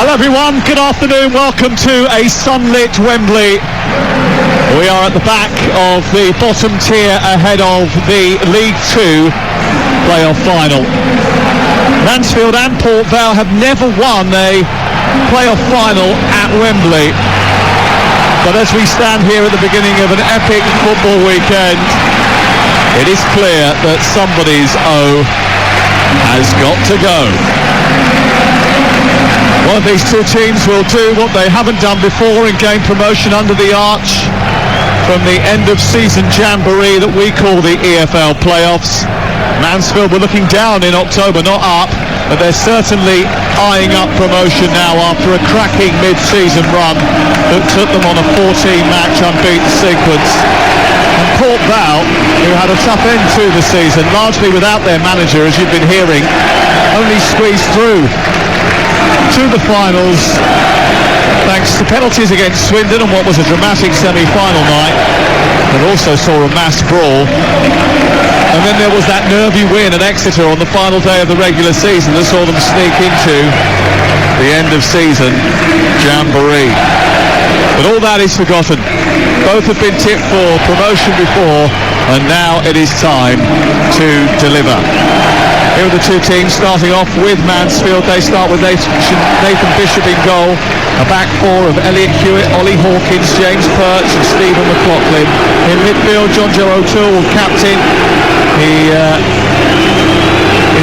Hello everyone, good afternoon, welcome to a sunlit Wembley. We are at the back of the bottom tier ahead of the League 2 Play-off final. Mansfield and Port Vale have never won a Play-off final at Wembley. But as we stand here at the beginning of an epic football weekend, it is clear that somebody's O has got to go. One of these two teams will do what they haven't done before and gain promotion under the arch from the end of season jamboree that we call the EFL playoffs. Mansfield were looking down in October, not up, but they're certainly eyeing up promotion now after a cracking mid-season run that took them on a 14-match unbeaten sequence. And Port Vale, who had a tough end to the season, largely without their manager, as you've been hearing, only squeezed through to the finals thanks to penalties against Swindon and what was a dramatic semi-final night that also saw a mass brawl. And then there was that nervy win at Exeter on the final day of the regular season that saw them sneak into the end of season jamboree. But all that is forgotten. Both have been tipped for promotion before, and now it is time to deliver. Here are the two teams starting off with Mansfield. They start with Nathan Bishop in goal. A back four of Elliot Hewitt, Ollie Hawkins, James Perch and Stephen McLaughlin. In midfield, John Joe O'Toole, captain. He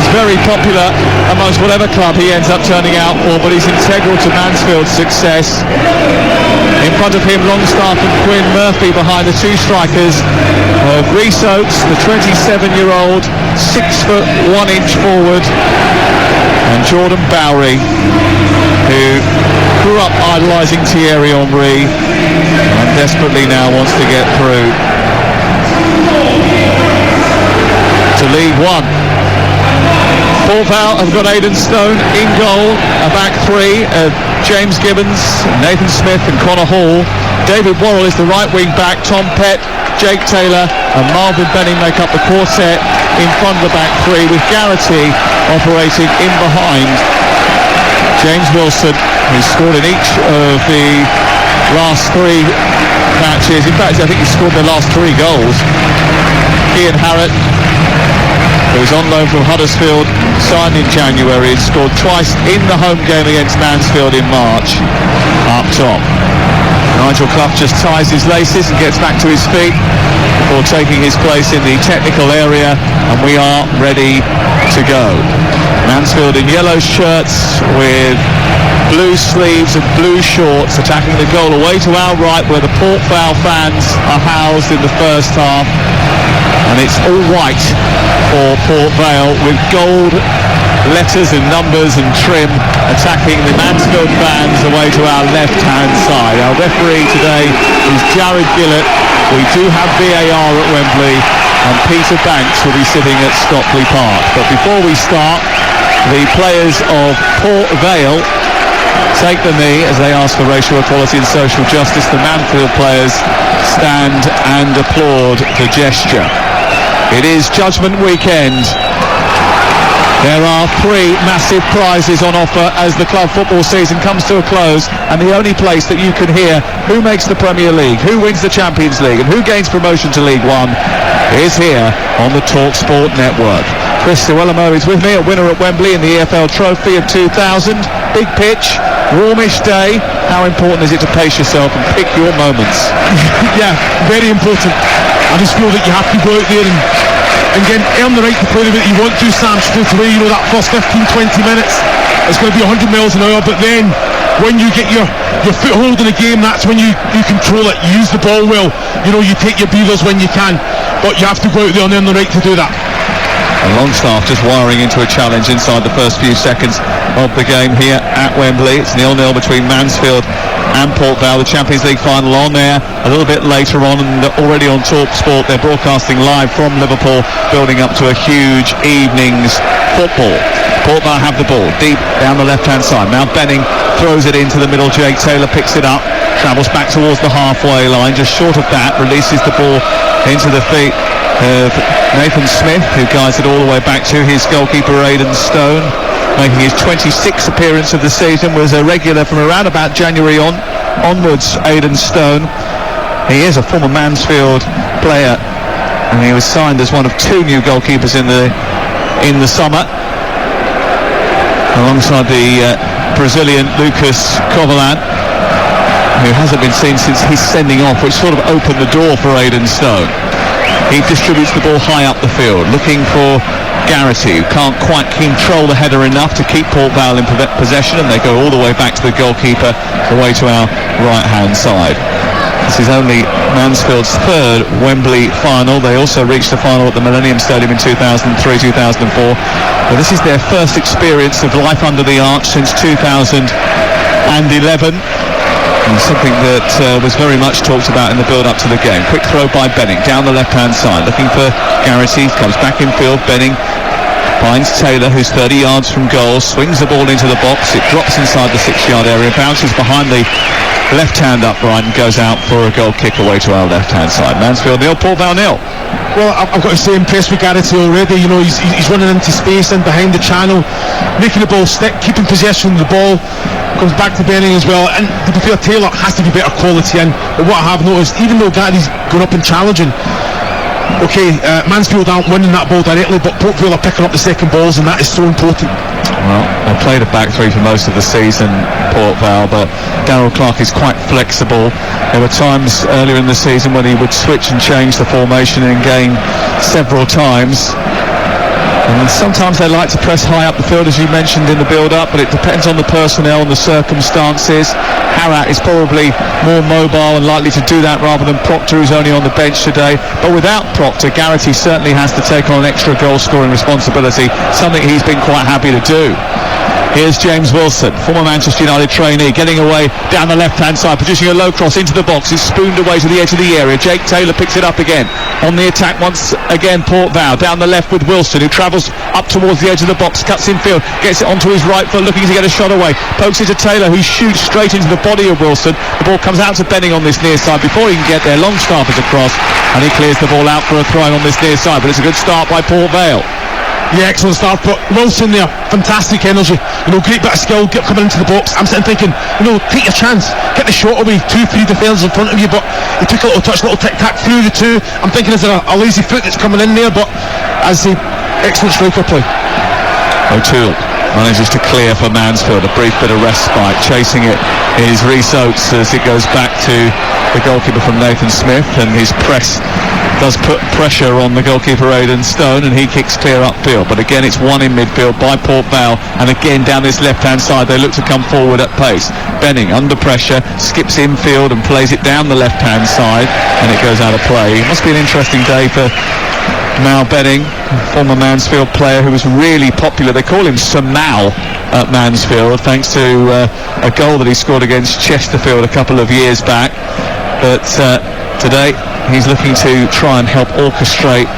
is very popular amongst whatever club he ends up turning out for, but he's integral to Mansfield's success. In front of him, Longstaff and Quinn Murphy behind the two strikers of Rhys Oates, the 27-year-old, 6'1" forward, and Jordan Bowery, who grew up idolising Thierry Henry and desperately now wants to get through to League 1. Port Vale have got Aidan Stone in goal, a back three of James Gibbons, Nathan Smith and Connor Hall. David Worrell is the right wing back. Tom Pett, Jake Taylor and Marvin Benning make up the quartet in front of the back three, with Garrity operating in behind. James Wilson, who's scored in each of the last three matches. In fact, I think he scored the last 3 goals. Ian Harrott, who's on loan from Huddersfield, signed in January, scored twice in the home game against Mansfield in March, up top. Nigel Clough just ties his laces and gets back to his feet before taking his place in the technical area, and we are ready to go. Mansfield in yellow shirts with blue sleeves and blue shorts, attacking the goal away to our right where the Port Vale fans are housed in the first half. And it's all white for Port Vale with gold letters and numbers and trim, attacking the Mansfield fans away to our left-hand side. Our referee today is Jared Gillett. We do have VAR at Wembley, and Peter Banks will be sitting at Stockley Park. But before we start, the players of Port Vale take the knee as they ask for racial equality and social justice. The Mansfield players stand and applaud the gesture. It is Judgment Weekend. There are 3 massive prizes on offer as the club football season comes to a close, and the only place that you can hear who makes the Premier League, who wins the Champions League and who gains promotion to League 1 is here on the TalkSport network. Chris Sewellamo is with me, a winner at Wembley in the EFL Trophy of 2000. Big pitch, warmish day. How important is it to pace yourself and pick your moments? Yeah, very important. I just feel that you have to go out there and again, earn the right to play the way that you want to, Sam, straight away. You know, that first 15-20 minutes, it's going to be 100 miles an hour, but then when you get your foothold in the game, that's when you control it, you use the ball well, you know, you take your breathers when you can, but you have to go out there and earn the right to do that. And Longstaff just wiring into a challenge inside the first few seconds of the game here at Wembley. It's 0-0 between Mansfield and Port Vale. The Champions League final on there a little bit later on, and already on TalkSport. They're broadcasting live from Liverpool, building up to a huge evening's football. Port Vale have the ball deep down the left-hand side. Now Benning throws it into the middle. Jake Taylor picks it up, travels back towards the halfway line, just short of that, releases the ball into the feet of Nathan Smith, who guides it all the way back to his goalkeeper Aidan Stone. making his 26th appearance of the season, was a regular from around about January onwards, Aidan Stone. He is a former Mansfield player, and he was signed as one of 2 new goalkeepers in the summer, alongside the Brazilian Lucas Covolan, who hasn't been seen since his sending off, which sort of opened the door for Aidan Stone. He distributes the ball high up the field, looking for Garrity, who can't quite control the header enough to keep Port Vale in possession, and they go all the way back to the goalkeeper, away to our right-hand side. This is only Mansfield's 3rd Wembley final. They also reached the final at the Millennium Stadium in 2003-2004. But this is their first experience of life under the arch since 2011. And something that was very much talked about in the build-up to the game. Quick throw by Benning down the left-hand side, looking for Garrity. Comes back in field. Benning finds Taylor, who's 30 yards from goal, swings the ball into the box. It drops inside the 6-yard area, bounces behind the left-hand upright and goes out for a goal kick away to our left-hand side. Mansfield 0, Port Vale 0. Well, I've got to say, impressed with Garrity already. You know, he's running into space and behind the channel, making the ball stick, keeping possession of the ball. Comes back to Benning as well, and to be fair, Taylor has to be better quality in. But what I have noticed, even though Garrity's going up and challenging, Mansfield aren't winning that ball directly, but Port Vale are picking up the second balls, and that is so important. Well, they played a back 3 for most of the season, Port Vale, but Darryl Clark is quite flexible. There were times earlier in the season when he would switch and change the formation in game several times. And sometimes they like to press high up the field, as you mentioned in the build-up, but it depends on the personnel and the circumstances. Harrat is probably more mobile and likely to do that rather than Proctor, who's only on the bench today. But without Proctor, Garrity certainly has to take on an extra goal-scoring responsibility, something he's been quite happy to do. Here's James Wilson, former Manchester United trainee, getting away down the left-hand side, producing a low cross into the box. It's spooned away to the edge of the area. Jake Taylor picks it up again. On the attack once again, Port Vale down the left with Wilson, who travels up towards the edge of the box, cuts in field, gets it onto his right foot, looking to get a shot away. Pokes it to Taylor, who shoots straight into the body of Wilson. The ball comes out to Benning on this near side. Before he can get there, Longstaff is across, and he clears the ball out for a throw on this near side. But it's a good start by Port Vale. Yeah, excellent start, but Wilson there, fantastic energy, you know, great bit of skill, coming into the box. I'm sitting thinking, you know, take your chance, get the shot away, 2-3 defenders in front of you, but he took a little touch, little tic-tac through the 2. I'm thinking, is there a lazy foot that's coming in there? But as the excellent striker play. O'Toole manages to clear for Mansfield, a brief bit of respite. Chasing it is Rhys Oates as it goes back to the goalkeeper from Nathan Smith, and his press does put pressure on the goalkeeper Aidan Stone, and he kicks clear upfield. But again, it's one in midfield by Port Vale, and again down this left-hand side they look to come forward at pace. Benning under pressure, skips infield and plays it down the left-hand side, and it goes out of play. It must be an interesting day for Mal Benning, former Mansfield player who was really popular. They call him Sir Mal at Mansfield, thanks to a goal that he scored against Chesterfield a couple of years back. But today he's looking to try and help orchestrate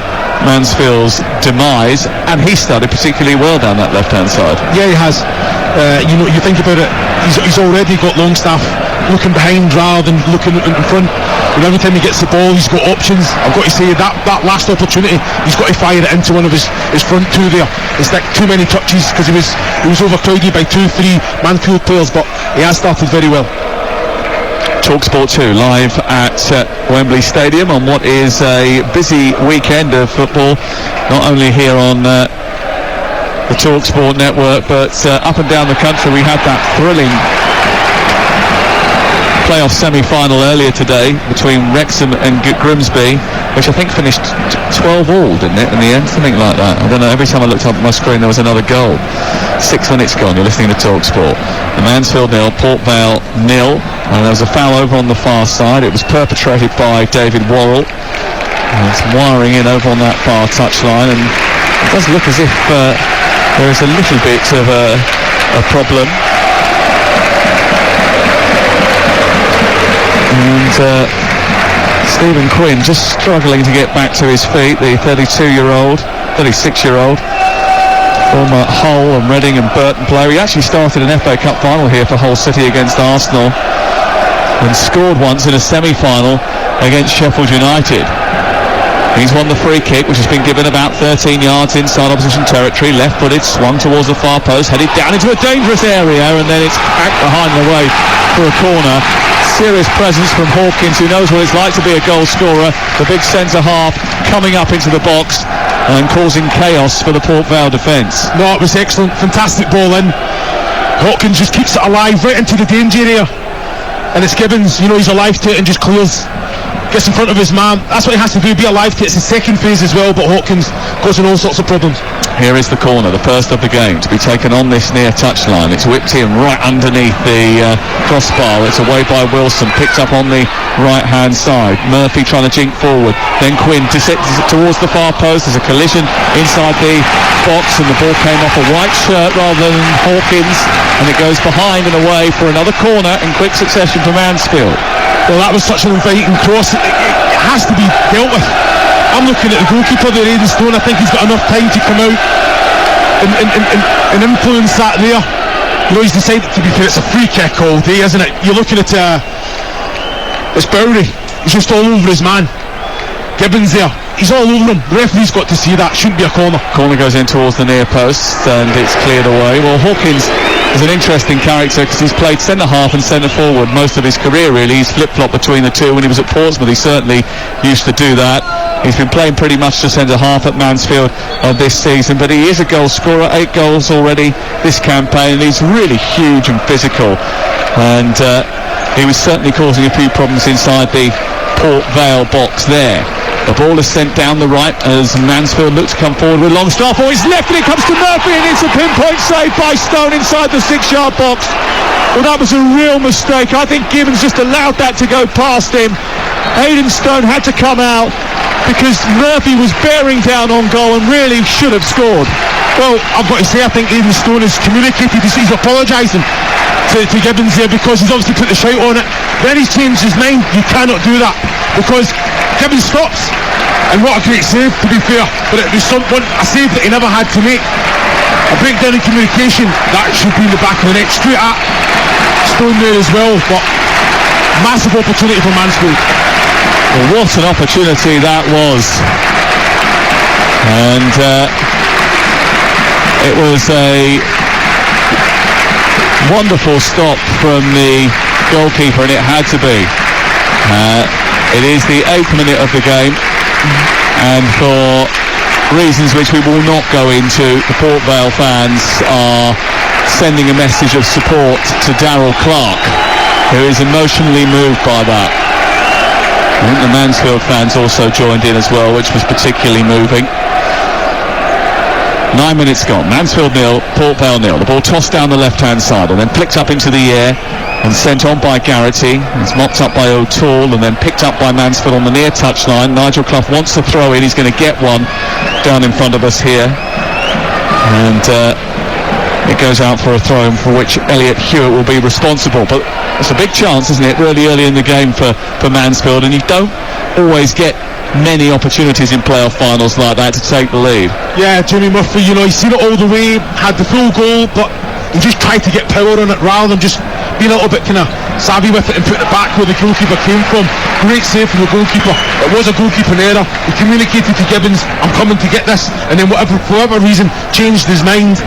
Mansfield's demise, and he started particularly well down that left-hand side. Yeah, he has. You know, you think about it, he's already got Longstaff looking behind rather than looking in front. And every time he gets the ball, he's got options. I've got to say that last opportunity, he's got to fire it into one of his front 2 there. It's like too many touches because he was overcrowded by 2-3 Mansfield players, but he has started very well. TalkSport 2 live at Wembley Stadium on what is a busy weekend of football, not only here on the TalkSport network, but up and down the country. We had that thrilling playoff semi-final earlier today between Wrexham and Grimsby, which I think finished 12-all, didn't it, in the end? Something like that. I don't know, every time I looked up at my screen there was another goal. 6 minutes gone, you're listening to TalkSport. The Mansfield 0, Port Vale 0, and there was a foul over on the far side. It was perpetrated by David Worrell. And it's wiring in over on that far touchline, and it does look as if there is a little bit of a problem. And Stephen Quinn just struggling to get back to his feet, the 36-year-old former Hull and Reading and Burton player. He actually started an FA Cup final here for Hull City against Arsenal and scored once in a semi-final against Sheffield United. He's won the free kick, which has been given about 13 yards inside opposition territory. Left-footed, swung towards the far post, headed down into a dangerous area, and then it's back behind the way for a corner. Serious presence from Hawkins, who knows what it's like to be a goal scorer. The big centre-half coming up into the box and causing chaos for the Port Vale defence. No, it was excellent. Fantastic ball in. Hawkins just keeps it alive right into the danger area. And it's Gibbons, he's alive to it and just clears. Gets in front of his man. That's what he has to do, be alive to it. It's the second phase as well, but Hawkins causing all sorts of problems. Here is the corner, the first of the game, to be taken on this near touchline. It's whipped in right underneath the crossbar. It's away by Wilson, picked up on the right-hand side. Murphy trying to jink forward. Then Quinn towards the far post. There's a collision inside the box, and the ball came off a white shirt rather than Hawkins, and it goes behind and away for another corner in quick succession for Mansfield. Well, that was such an inviting cross. It has to be dealt with. I'm looking at the goalkeeper there, Aidan Stone. I think he's got enough time to come out and influence that there. He's decided, to be fair, it's a free kick all day, isn't it? You're looking at it's Bowry. He's just all over his man. Gibbons there, he's all over him. The referee's got to see that. Shouldn't be a corner. Corner goes in towards the near post, and it's cleared away. Well, Hawkins is an interesting character because he's played centre-half and centre-forward most of his career, really. He's flip-flopped between the two. When he was at Portsmouth, he certainly used to do that. He's been playing pretty much to centre-half at Mansfield this season, but he is a goal scorer, 8 goals already this campaign, and he's really huge and physical. And he was certainly causing a few problems inside the Port Vale box there. The ball is sent down the right as Mansfield looks to come forward with Longstaff. Oh, he's left, and it comes to Murphy, and it's a pinpoint save by Stone inside the 6-yard box. Well, that was a real mistake. I think Gibbons just allowed that to go past him. Aidan Stone had to come out because Murphy was bearing down on goal and really should have scored. Well, I've got to say, I think Aidan Stone has communicated, he's apologising to Gibbons there because he's obviously put the shout on it. Then he's changed his mind. You cannot do that because Gibbons stops. And what a great save, to be fair. But it was a save that he never had to make. A breakdown in communication, that should be in the back of the net. Straight at Stone there as well. But massive opportunity for Mansfield. Well, what an opportunity that was. And it was a wonderful stop from the goalkeeper, and it had to be. It is the 8th minute of the game, and for reasons which we will not go into, the Port Vale fans are sending a message of support to Darryl Clark, who is emotionally moved by that. I think the Mansfield fans also joined in as well, which was particularly moving. 9 minutes gone. Mansfield 0, Port Vale 0. The ball tossed down the left-hand side and then flicked up into the air and sent on by Garrity. It's mopped up by O'Toole and then picked up by Mansfield on the near touchline. Nigel Clough wants to throw in. He's going to get one down in front of us here. And it goes out for a throw for which Elliot Hewitt will be responsible. But it's a big chance, isn't it, really early in the game for Mansfield, and you don't always get many opportunities in playoff finals like that to take the lead. Yeah, Jimmy Murphy, he's seen it all the way, had the full goal, but he just tried to get power on it rather than just being a little bit kind of savvy with it and putting it back where the goalkeeper came from. Great save from the goalkeeper. It was a goalkeeper error. He communicated to Gibbons, I'm coming to get this, and then for whatever reason changed his mind.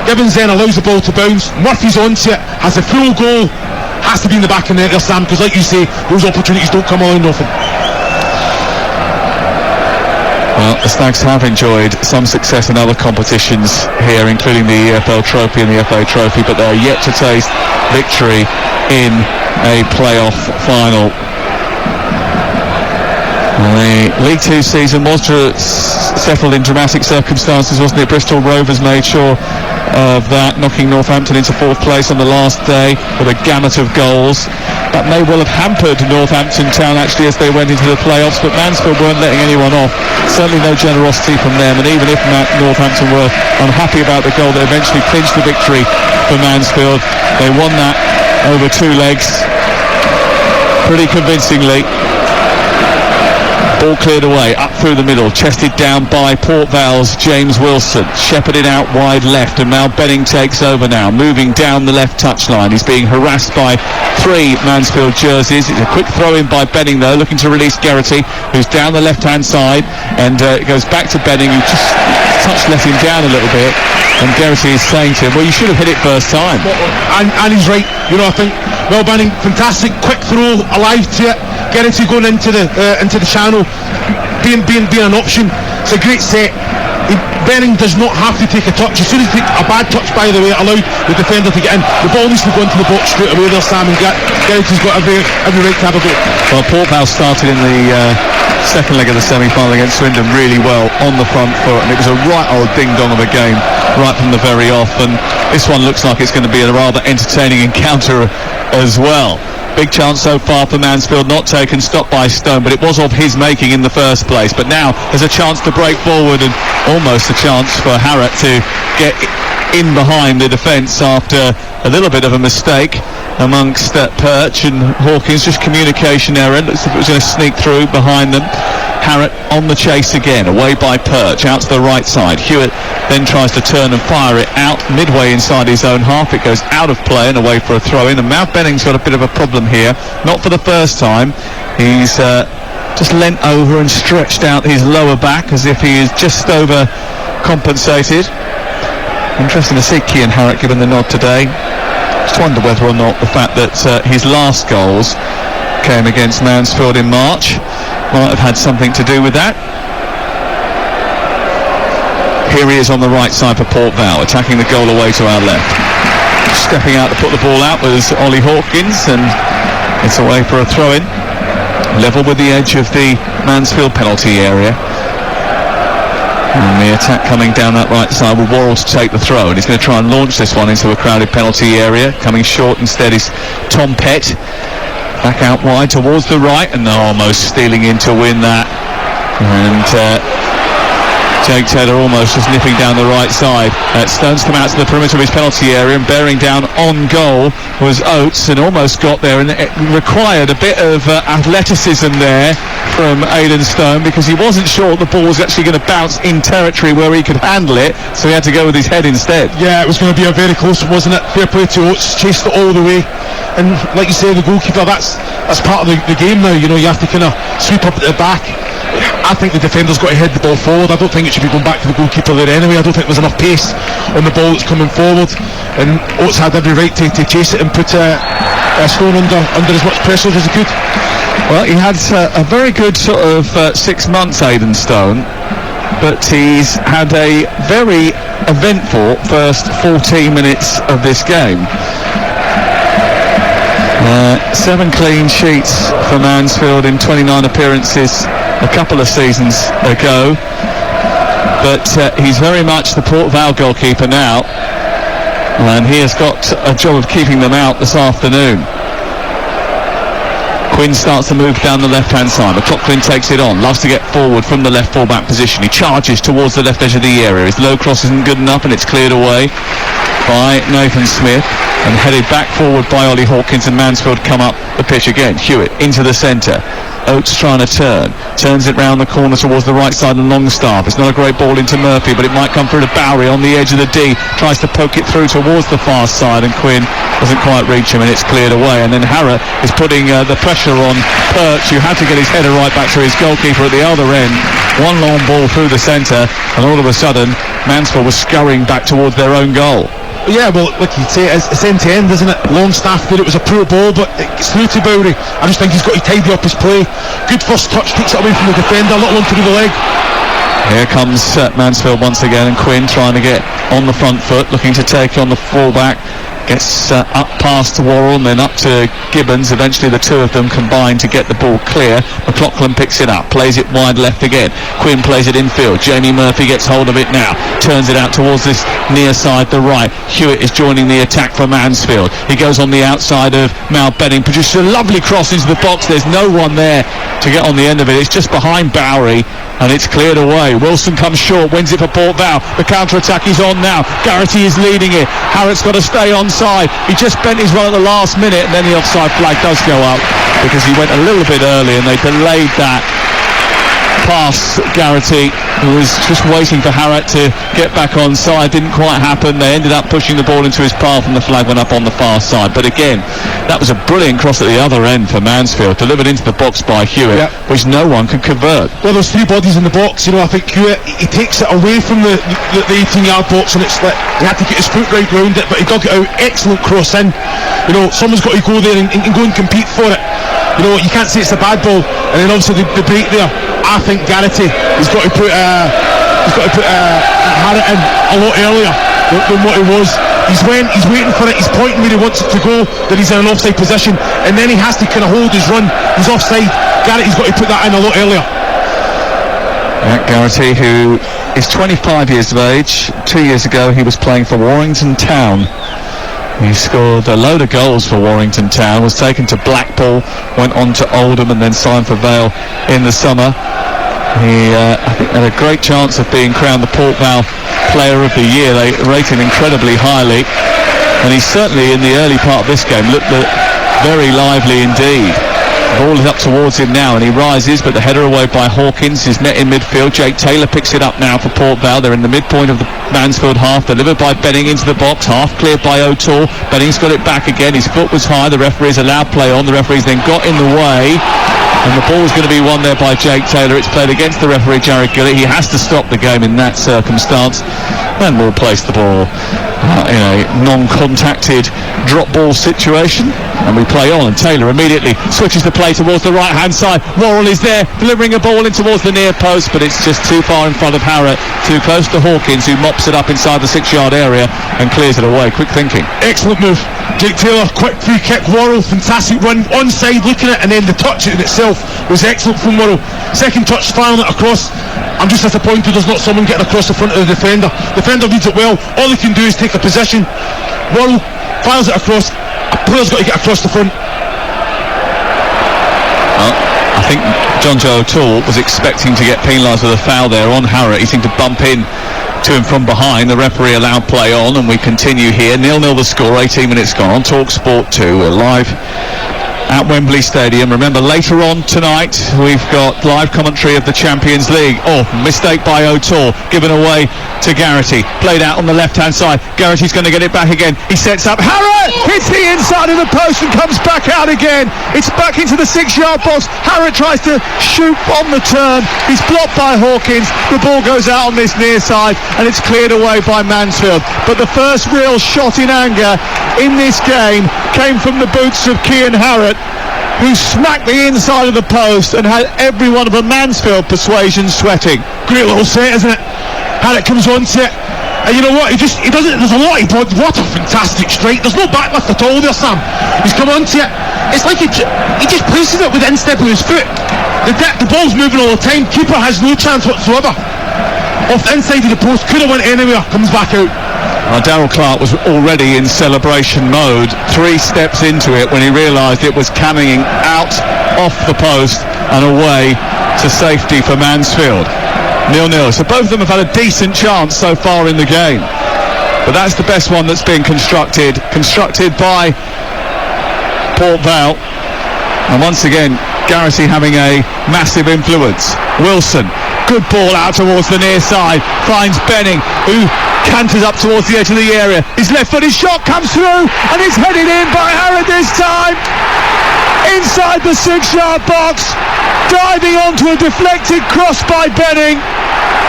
Gibbons then allows the ball to bounce. Murphy's onto it, has a full goal. Has to be in the back of the net there, Sam, because like you say, those opportunities don't come along often. Well, the Stags have enjoyed some success in other competitions here, including the EFL Trophy and the FA Trophy, but they're yet to taste victory in a playoff final. The League 2 season was settled in dramatic circumstances, wasn't it? Bristol Rovers made sure of that, knocking Northampton into 4th place on the last day with a gamut of goals. That may well have hampered Northampton Town actually as they went into the playoffs, but Mansfield weren't letting anyone off. Certainly no generosity from them, and even if Northampton were unhappy about the goal that eventually clinched the victory for Mansfield, they won that over 2 legs pretty convincingly. Ball cleared away, up through the middle, chested down by Port Vale's James Wilson, shepherded out wide left, and Mal Benning takes over now, moving down the left touchline. He's being harassed by 3 Mansfield jerseys. It's a quick throw in by Benning though, looking to release Geraghty, who's down the left hand side, and it goes back to Benning, who just let him down a little bit, and Geraghty is saying to him, well, you should have hit it first time. And he's right, you know. I think Mal Benning, fantastic quick throw, alive to it. Geraghty going into the channel, being an option. It's a great set. Benning does not have to take a touch. As soon as he takes a bad touch, by the way, it allowed the defender to get in. The ball needs to go into the box straight away there, Sam, and Geraghty's got every right to have a go. Well, Port Vale started in the second leg of the semi-final against Swindon really well on the front foot, and it was a right old ding-dong of a game right from the very off, and this one looks like it's going to be a rather entertaining encounter as well. Big chance so far for Mansfield, not taken, stopped by Stone, but it was of his making in the first place. But now there's a chance to break forward, and almost a chance for Harrott to get in behind the defence after a little bit of a mistake amongst Perch and Hawkins. Just communication error. Looks like it was going to sneak through behind them. Harrott on the chase again, away by Perch, out to the right side. Hewitt then tries to turn and fire it out midway inside his own half. It goes out of play and away for a throw-in, and Mal Benning's got a bit of a problem here, not for the first time. He's just leant over and stretched out his lower back as if he is just over compensated. Interesting to see Cian Harrott given the nod today. Just wonder whether or not the fact that his last goals came against Mansfield in March might have had something to do with that. Here he is on the right side for Port Vale, attacking the goal away to our left. Stepping out to put the ball out was Ollie Hawkins, and it's away for a throw-in. Level with the edge of the Mansfield penalty area. And the attack coming down that right side with Worrell to take the throw, and he's going to try and launch this one into a crowded penalty area. Coming short instead is Tom Pett. Back out wide towards the right, and almost stealing in to win that. And Jake Taylor almost just nipping down the right side. Stone's come out to the perimeter of his penalty area, and bearing down on goal was Oates, and almost got there, and it required a bit of athleticism there from Aidan Stone, because he wasn't sure the ball was actually going to bounce in territory where he could handle it, so he had to go with his head instead. Yeah, it was going to be a very close one, wasn't it? Fair play to Oates, chased it all the way, and like you say, the goalkeeper, that's part of the game now. You know, you have to kind of sweep up at the back. I think the defender's got to head the ball forward. I don't think it should be going back to the goalkeeper there anyway. I don't think there's enough pace on the ball that's coming forward, and Oates had every right to chase it and put Stone under as much pressure as he could. Well, he had a very good sort of 6 months, Aidan Stone, but he's had a very eventful first 14 minutes of this game. 7 clean sheets for Mansfield in 29 appearances a couple of seasons ago, but he's very much the Port Vale goalkeeper now, and he has got a job of keeping them out this afternoon. Quinn starts to move down the left-hand side. McLaughlin takes it on, loves to get forward from the left full-back position. He charges towards the left edge of the area. His low cross isn't good enough, and it's cleared away by Nathan Smith and headed back forward by Ollie Hawkins, and Mansfield come up the pitch again. Hewitt into the centre. Oates trying to turns it round the corner towards the right side and Longstaff. It's not a great ball into Murphy, but it might come through to Bowery on the edge of the D. Tries to poke it through towards the far side, and Quinn doesn't quite reach him, and it's cleared away. And then Harrott is putting the pressure on Perch, who had to get his header right back to his goalkeeper at the other end. One long ball through the centre, and all of a sudden Mansfield was scurrying back towards their own goal. Yeah, well, like you say, it's end-to-end, isn't it? Longstaff did it, was a poor ball, but it gets through to Bowery. I just think he's got to tidy up his play. Good first touch, takes it away from the defender, little one through the leg. Here comes Mansfield once again, and Quinn trying to get on the front foot, looking to take on the full-back. Gets up past Worrell and then up to Gibbons. Eventually the two of them combine to get the ball clear. McLaughlin picks it up, plays it wide left again. Quinn plays it infield. Jamie Murphy gets hold of it now, turns it out towards this near side, the right. Hewitt is joining the attack for Mansfield. He goes on the outside of Mal Benning, produces a lovely cross into the box. There's no one there to get on the end of it. It's just behind Bowery, and it's cleared away. Wilson comes short, wins it for Port Vale. The counter-attack is on now. Geraghty is leading it. Harrott's got to stay onside. He just bent his run at the last minute, and then the offside flag does go up because he went a little bit early, and they delayed that. And Mansfield will score. It's 2-1 to Mansfield. 2 minutes to go. Mansfield 2, Mansfield 0. Mansfield 2, Mansfield 0. past Garrity, who was just waiting for Harrett to get back on side. Didn't quite happen. They ended up pushing the ball into his path and the flag went up on the far side. But again, that was a brilliant cross at the other end for Mansfield, delivered into the box by Hewitt, which no one could convert. Well, there's three bodies in the box. I think Hewitt, he takes it away from the 18-yard box, and it's like he had to get his foot right round it, but he dug it out. Excellent cross in. Someone's got to go there and go and compete for it. You can't say it's a bad ball. And then obviously the break there, I think Garrity has got to put Harrett in a lot earlier than what he was. He's waiting for it, he's pointing where he wants it to go, that he's in an offside position, and then he has to kind of hold his run. He's offside. Garrity's got to put that in a lot earlier. Garrity, who is 25 years of age. 2 years ago he was playing for Warrington Town. He scored a load of goals for Warrington Town, was taken to Blackpool, went on to Oldham and then signed for Vale in the summer. He I think had a great chance of being crowned the Port Vale Player of the Year. They rate him incredibly highly, and he certainly in the early part of this game looked very lively indeed. The ball is up towards him now and he rises, but the header away by Hawkins is met in midfield. Jake Taylor picks it up now for Port Vale. They're in the midpoint of the Mansfield half, delivered by Benning into the box, half cleared by O'Toole. Benning's got it back again, his foot was high, the referee's allowed play on, the referee's then got in the way, and the ball's going to be won there by Jake Taylor. It's played against the referee Jared Gillett. He has to stop the game in that circumstance, and will place the ball in a non-contacted drop ball situation, and we play on, and Taylor immediately switches the play towards the right hand side. Worrell is there delivering a ball in towards the near post, but it's just too far in front of Harrett, too close to Hawkins, who mops it up inside the 6-yard area and clears it away. Quick thinking. Excellent move. Jake Taylor, quick free kick. Worrell, fantastic run onside, looking at it, and then the touch in itself was excellent from Worrell. Second touch, firing it across. I'm just disappointed there's not someone getting across the front of the defender. Defender reads it well. All he can do is take a position. Worrell fires it across. A player's got to get across the front. I think John Joe O'Toole was expecting to get penalised with a foul there on Harrett. He seemed to bump in to him from behind. The referee allowed play on, and we continue here. 0-0 the score, 18 minutes gone on TalkSport 2. We're live at Wembley Stadium. Remember, later on tonight we've got live commentary of the Champions League. Mistake by O'Toole, given away to Garrity, played out on the left hand side. Garrity's going to get it back again. He sets up, Harrett hits the inside of the post and comes back out again. It's back into the 6-yard box. Harrett tries to shoot on the turn. He's blocked by Hawkins. The ball goes out on this near side and it's cleared away by Mansfield. But the first real shot in anger in this game came from the boots of Cian Harrett, who smacked the inside of the post and had every one of the Mansfield persuasion sweating. Great little set, isn't it? Harrett comes onto it, and you know what, he does it, there's a lot he brought. What a fantastic strike. There's no backlift at all there, Sam. He's come onto it, it's like he just places it with the instep of his foot. The ball's moving all the time. Keeper has no chance whatsoever. Off the inside of the post, could have went anywhere, comes back out. Darryl Clark was already in celebration mode 3 steps into it when he realised it was coming out off the post and away to safety for Mansfield. 0-0. So both of them have had a decent chance so far in the game, but that's the best one that's been constructed by Port Vale, and once again Garrity having a massive influence. Wilson, good ball out towards the near side, finds Benning, who canters up towards the edge of the area. His left-footed shot comes through and it's headed in by Harrett this time, inside the 6-yard box, diving onto a deflected cross by Benning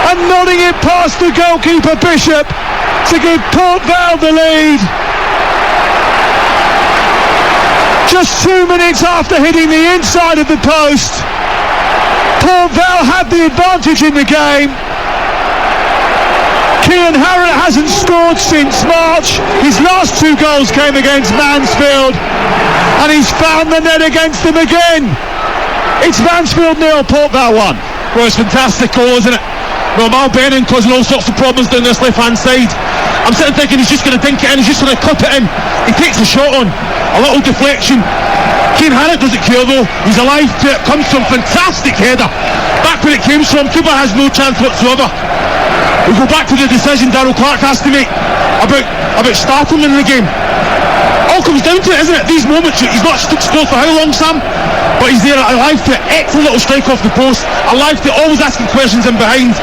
and nodding it past the goalkeeper Bishop to give Port Vale the lead. Just 2 minutes after hitting the inside of the post, Port Vale had the advantage in the game. Cian Harrett hasn't scored since March. His last 2 goals came against Mansfield, and he's found the net against them again. It's Mansfield 0, Port Vale 1. Well, it's fantastic goal, isn't it? Well, Mal Benning causing all sorts of problems down this left-hand side. I'm sitting thinking he's just going to dink it in, he's just going to clip it in. He takes a shot on, a little deflection. Cian Harrett doesn't care though, he's alive to it, comes from fantastic header. Back where it came from, keeper has no chance whatsoever. We go back to the decision Darryl Clark has to make about starting in the game. All comes down down to it, isn't it? These moments, he's not stood still for how long, Sam? But he's there alive to it. Excellent little strike off the post. Alive to always asking questions in behind.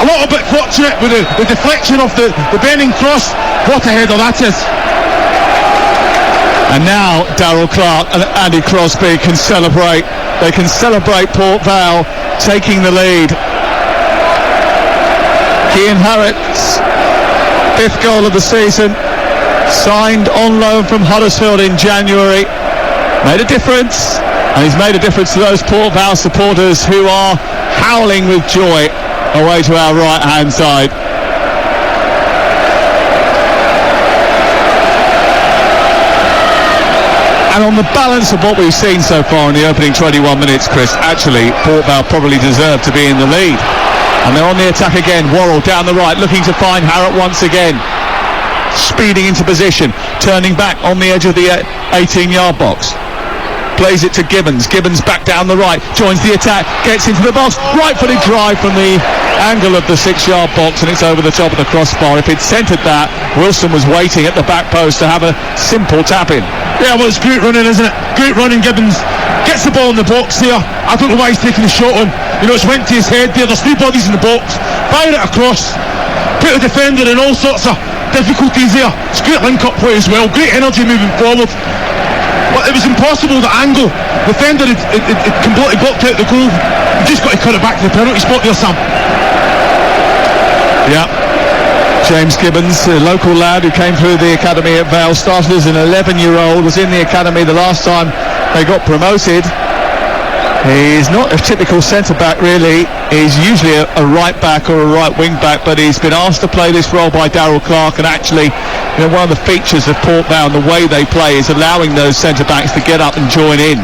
A little bit fortunate with the deflection of the bending cross. What a header that is. And now Darryl Clark and Andy Crosby can celebrate. They can celebrate Port Vale taking the lead. Cian Harrett's 5th goal of the season, signed on loan from Huddersfield in January, made a difference, and he's made a difference to those Port Vale supporters who are howling with joy away to our right hand side. And on the balance of what we've seen so far in the opening 21 minutes, Chris, actually Port Vale probably deserve to be in the lead. And they're on the attack again. Worrell down the right, looking to find Harrett once again. Speeding into position, turning back on the edge of the 18-yard box. Plays it to Gibbons. Gibbons back down the right, joins the attack, gets into the box. Right-footed drive from the angle of the 6-yard box, and it's over the top of the crossbar. If he'd centred that, Wilson was waiting at the back post to have a simple tap-in. Yeah, well, it's great running, isn't it? Great running. Gibbons gets the ball in the box here. I don't know why he's taking the shot on. You know, it's went to his head there. There's 3 bodies in the box. Fire it across. Put the defender in all sorts of difficulties there. It's great link-up play as well. Great energy moving forward. But it was impossible, the angle. The defender had completely blocked out the goal. You've just got to cut it back to the penalty spot there, Sam. Yeah. James Gibbons, a local lad who came through the academy at Vale, started as an 11-year-old, was in the academy the last time they got promoted. He's not a typical centre-back really. He's usually a right-back or a right wing-back, but he's been asked to play this role by Darryl Clark, and actually, you know, one of the features of Port Vale and the way they play is allowing those centre-backs to get up and join in.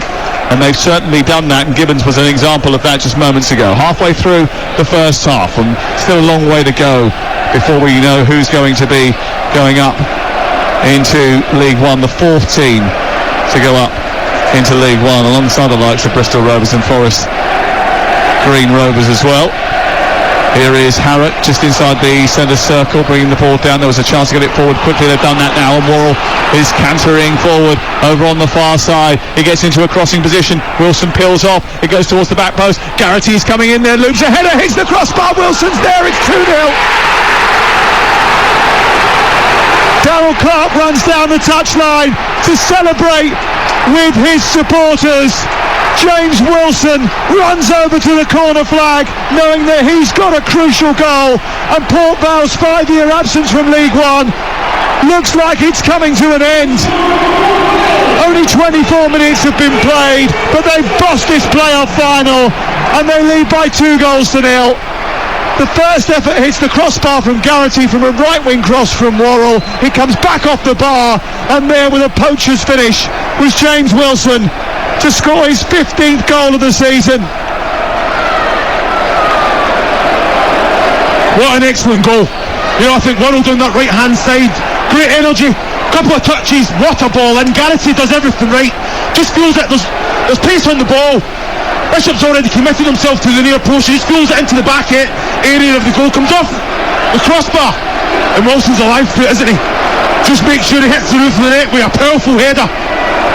And they've certainly done that, and Gibbons was an example of that just moments ago. Halfway through the first half, and still a long way to go before we know who's going to be going up into League 1, the 4th team to go up into League 1, alongside the likes of Bristol Rovers and Forest Green Rovers as well. Here is Harrett just inside the centre circle, bringing the ball down. There was a chance to get it forward quickly. They've done that now, and Worrell is cantering forward over on the far side. He gets into a crossing position. Wilson peels off. It goes towards the back post. Garrity's coming in there, loops a header, hits the crossbar. Wilson's there. It's 2-0. Darryl Clark runs down the touchline to celebrate with his supporters. James Wilson runs over to the corner flag, knowing that he's got a crucial goal, and Port Vale's 5-year absence from League 1 looks like it's coming to an end. Only 24 minutes have been played, but they've bossed this playoff final, and they lead by 2-0. The first effort hits the crossbar from Garrity from a right wing cross from Worrell. He comes back off the bar, and there with a poacher's finish was James Wilson to score his 15th goal of the season. What an excellent goal. You know, I think Worrell down that right hand side, great energy, couple of touches, what a ball, and Garrity does everything right. Just feels that there's pace on the ball. Bishop's already committed himself to the near post. He just feels it into the back area of the goal, comes off the crossbar, and Wilson's alive to it, isn't he? Just make sure he hits the roof of the net with a powerful header.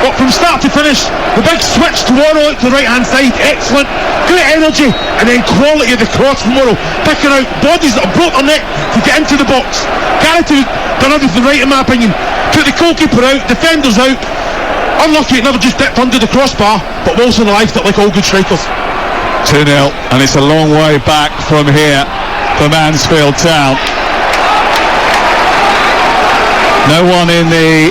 But from start to finish, the big switch to Worrell out to the right hand side, excellent, great energy, and then quality of the cross from Worrell, picking out bodies that have broke their neck to get into the box. Garrity done everything right in my opinion. Took the goalkeeper out, defenders out. Unlucky it never just dipped under the crossbar, but Wilson alive to it like all good strikers. 2-0, and it's a long way back from here for Mansfield Town. No one in the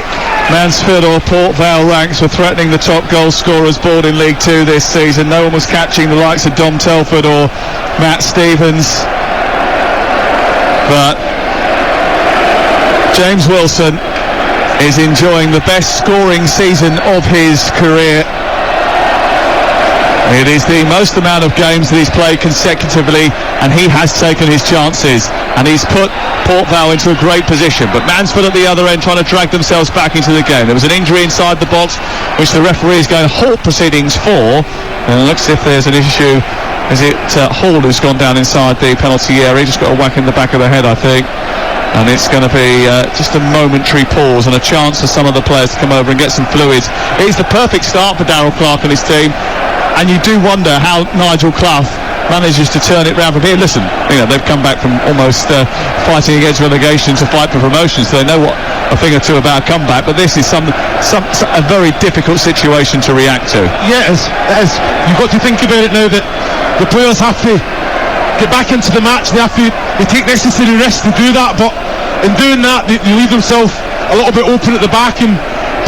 Mansfield or Port Vale ranks were threatening the top goal scorers board in League 2 this season. No one was catching the likes of Dom Telford or Matt Stevens. But James Wilson is enjoying the best scoring season of his career. It is the most amount of games that he's played consecutively, and he has taken his chances, and he's put Port Vale into a great position. But Mansfield at the other end trying to drag themselves back into the game. There was an injury inside the box, which the referee is going to halt proceedings for, and it looks as if there's an issue. Is it Hall who's gone down inside the penalty area? He just got a whack in the back of the head, I think. and it's going to be just a momentary pause and a chance for some of the players to come over and get some fluids. It's the perfect start for Darrell Clarke and his team, and you do wonder how Nigel Clough manages to turn it round from here. Listen, they've come back from almost fighting against relegation to fight for promotion, so they know what a thing or two about a comeback, but this is a very difficult situation to react to. Yeah, it is. You've got to think about it now that the players have to get back into the match. They take necessary risks to do that, but in doing that they leave themselves a little bit open at the back, and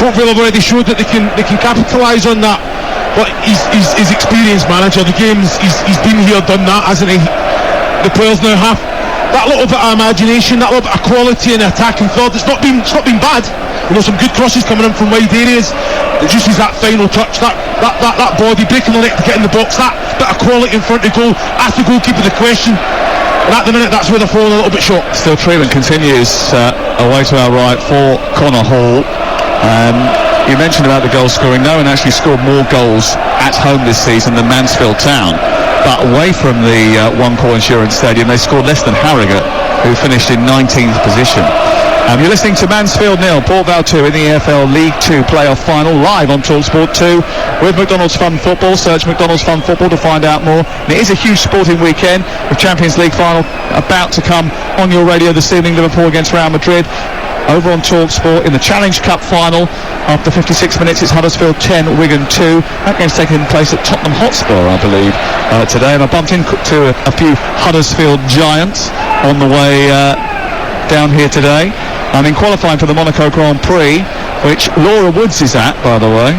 Port Vale have already showed that they can capitalise on that. But he's experienced manager. The games he's been here, done that, hasn't he? The players now have that little bit of imagination, that little bit of quality in the attacking third. It's not been bad. Some good crosses coming in from wide areas. It just is that final touch, that body breaking the neck to get in the box, that bit of quality in front of goal. Ask the goalkeeper the question, and at the minute that's where they're falling a little bit short. Still treatment continues away to our right for Connor Hall. You mentioned about the goal scoring. No one actually scored more goals at home this season than Mansfield Town, but away from the One Call Insurance Stadium they scored less than Harrogate, who finished in 19th position. You're listening to Mansfield 0, Port Vale 2 in the EFL League 2 Play-off final, live on TalkSport 2 with McDonald's Fun Football. Search McDonald's Fun Football to find out more. And it is a huge sporting weekend with Champions League final about to come on your radio this evening. Liverpool against Real Madrid. Over on TalkSport in the Challenge Cup final. After 56 minutes, it's Huddersfield 10, Wigan 2. That game's taking place at Tottenham Hotspur, I believe, today. And I bumped into a few Huddersfield giants on the way down here today. I'm in qualifying for the Monaco Grand Prix, which Laura Woods is at, by the way.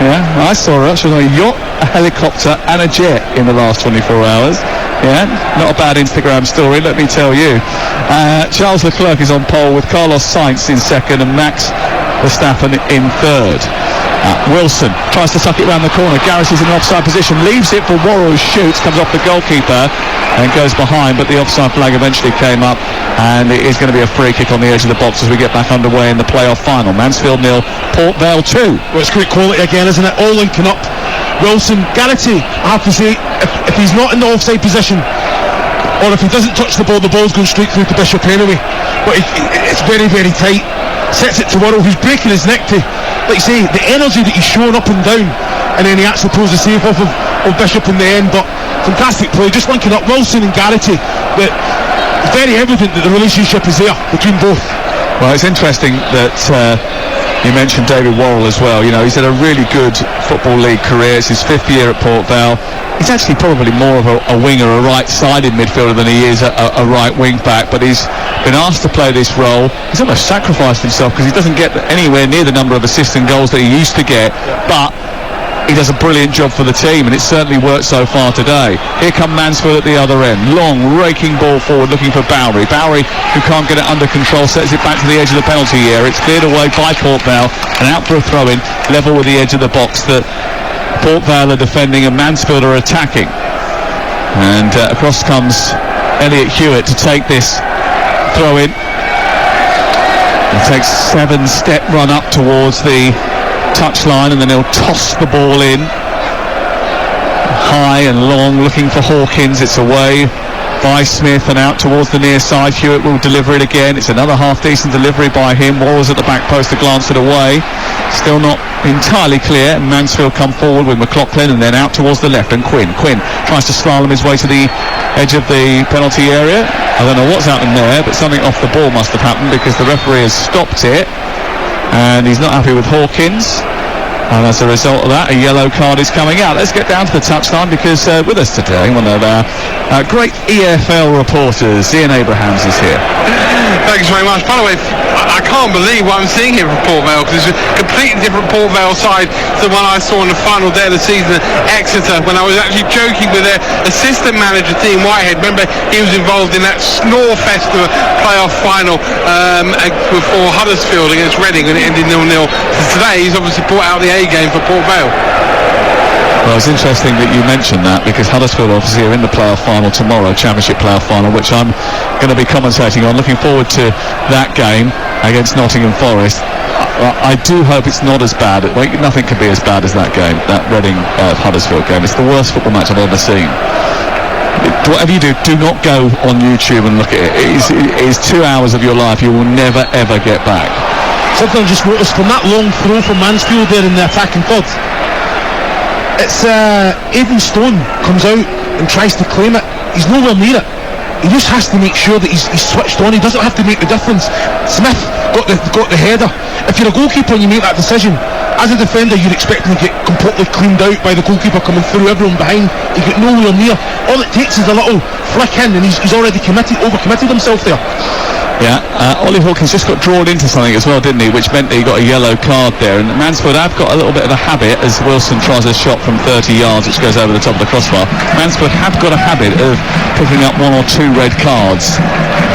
Yeah, I saw her. She was on a yacht, a helicopter and a jet in the last 24 hours. Yeah, not a bad Instagram story, let me tell you. Charles Leclerc is on pole with Carlos Sainz in second and Max Verstappen in third. Wilson tries to suck it round the corner. Garris is in an offside position, leaves it for Worrell, who shoots, comes off the goalkeeper and goes behind, but the offside flag eventually came up, and it is going to be a free kick on the edge of the box as we get back underway in the playoff final. Mansfield 0, Port Vale 2. Well, it's great quality again, isn't it? All linking up. Wilson, Garrity, I have to say, if he's not in the offside position, or if he doesn't touch the ball's going straight through to Bishop anyway. But it's very, very tight. Sets it to Worrell, who's breaking his neck to, like you say, the energy that he's showing up and down, and then he actually pulls the save off of Bishop in the end. But fantastic play, just linking up Wilson and Garrity. But it's very evident that the relationship is there between both. Well, it's interesting that you mentioned David Worrell as well. He's had a really good Football League career. It's his 5th year at Port Vale. He's actually probably more of a winger, a right-sided midfielder than he is a right wing-back, but he's been asked to play this role. He's almost sacrificed himself because he doesn't get anywhere near the number of assists and goals that he used to get, but he does a brilliant job for the team, and it certainly worked so far today. Here come Mansfield at the other end. Long, raking ball forward, looking for Bowery. Bowery, who can't get it under control, sets it back to the edge of the penalty area. It's cleared away by Port Vale, and out for a throw-in, level with the edge of the box that Port Vale are defending and Mansfield are attacking. And across comes Elliot Hewitt to take this throw-in. He takes 7-step run up towards the touchline, and then he'll toss the ball in high and long, looking for Hawkins. It's away by Smith and out towards the near side. Hewitt will deliver it again. It's another half-decent delivery by him. Worrell's at the back post to glance it away. Still not entirely clear. Mansfield come forward with McLaughlin and then out towards the left, and Quinn tries to slalom his way to the edge of the penalty area. I don't know what's happened there, but something off the ball must have happened because the referee has stopped it, and he's not happy with Hawkins, and as a result of that a yellow card is coming out. Let's get down to the touchline because with us today one of our great EFL reporters, Ian Abrahams, is here. Thanks very much. By the way, I can't believe what I'm seeing here from Port Vale, because it's a completely different Port Vale side to the one I saw on the final day of the season at Exeter, when I was actually joking with their assistant manager, Dean Whitehead. Remember, he was involved in that snore fest of a playoff final for Huddersfield against Reading, and it ended 0-0. So today he's obviously brought out the A game for Port Vale. Well, it's interesting that you mentioned that, because Huddersfield obviously are in the playoff final tomorrow, Championship playoff final, which I'm going to be commentating on. Looking forward to that game against Nottingham Forest. I do hope it's not as bad. Nothing can be as bad as that game, that Reading Huddersfield game. It's the worst football match I've ever seen. whatever you do, do not go on YouTube and look at it. It is 2 hours of your life you will never ever get back. Something I just noticed from that long throw from Mansfield there in the attacking third, it's Aidan Stone comes out and tries to claim it. He's nowhere near it. He just has to make sure that he's switched on. He doesn't have to make the difference. Smith got the header. If you're a goalkeeper and you make that decision, as a defender you're expecting to get completely cleaned out by the goalkeeper coming through, everyone behind. You get nowhere near. All it takes is a little flick in and he's already overcommitted himself there. Yeah, Ollie Hawkins just got drawn into something as well, didn't he? Which meant that he got a yellow card there. And Mansfield have got a little bit of a habit, as Wilson tries a shot from 30 yards, which goes over the top of the crossbar. Mansfield have got a habit of picking up 1 or 2 red cards.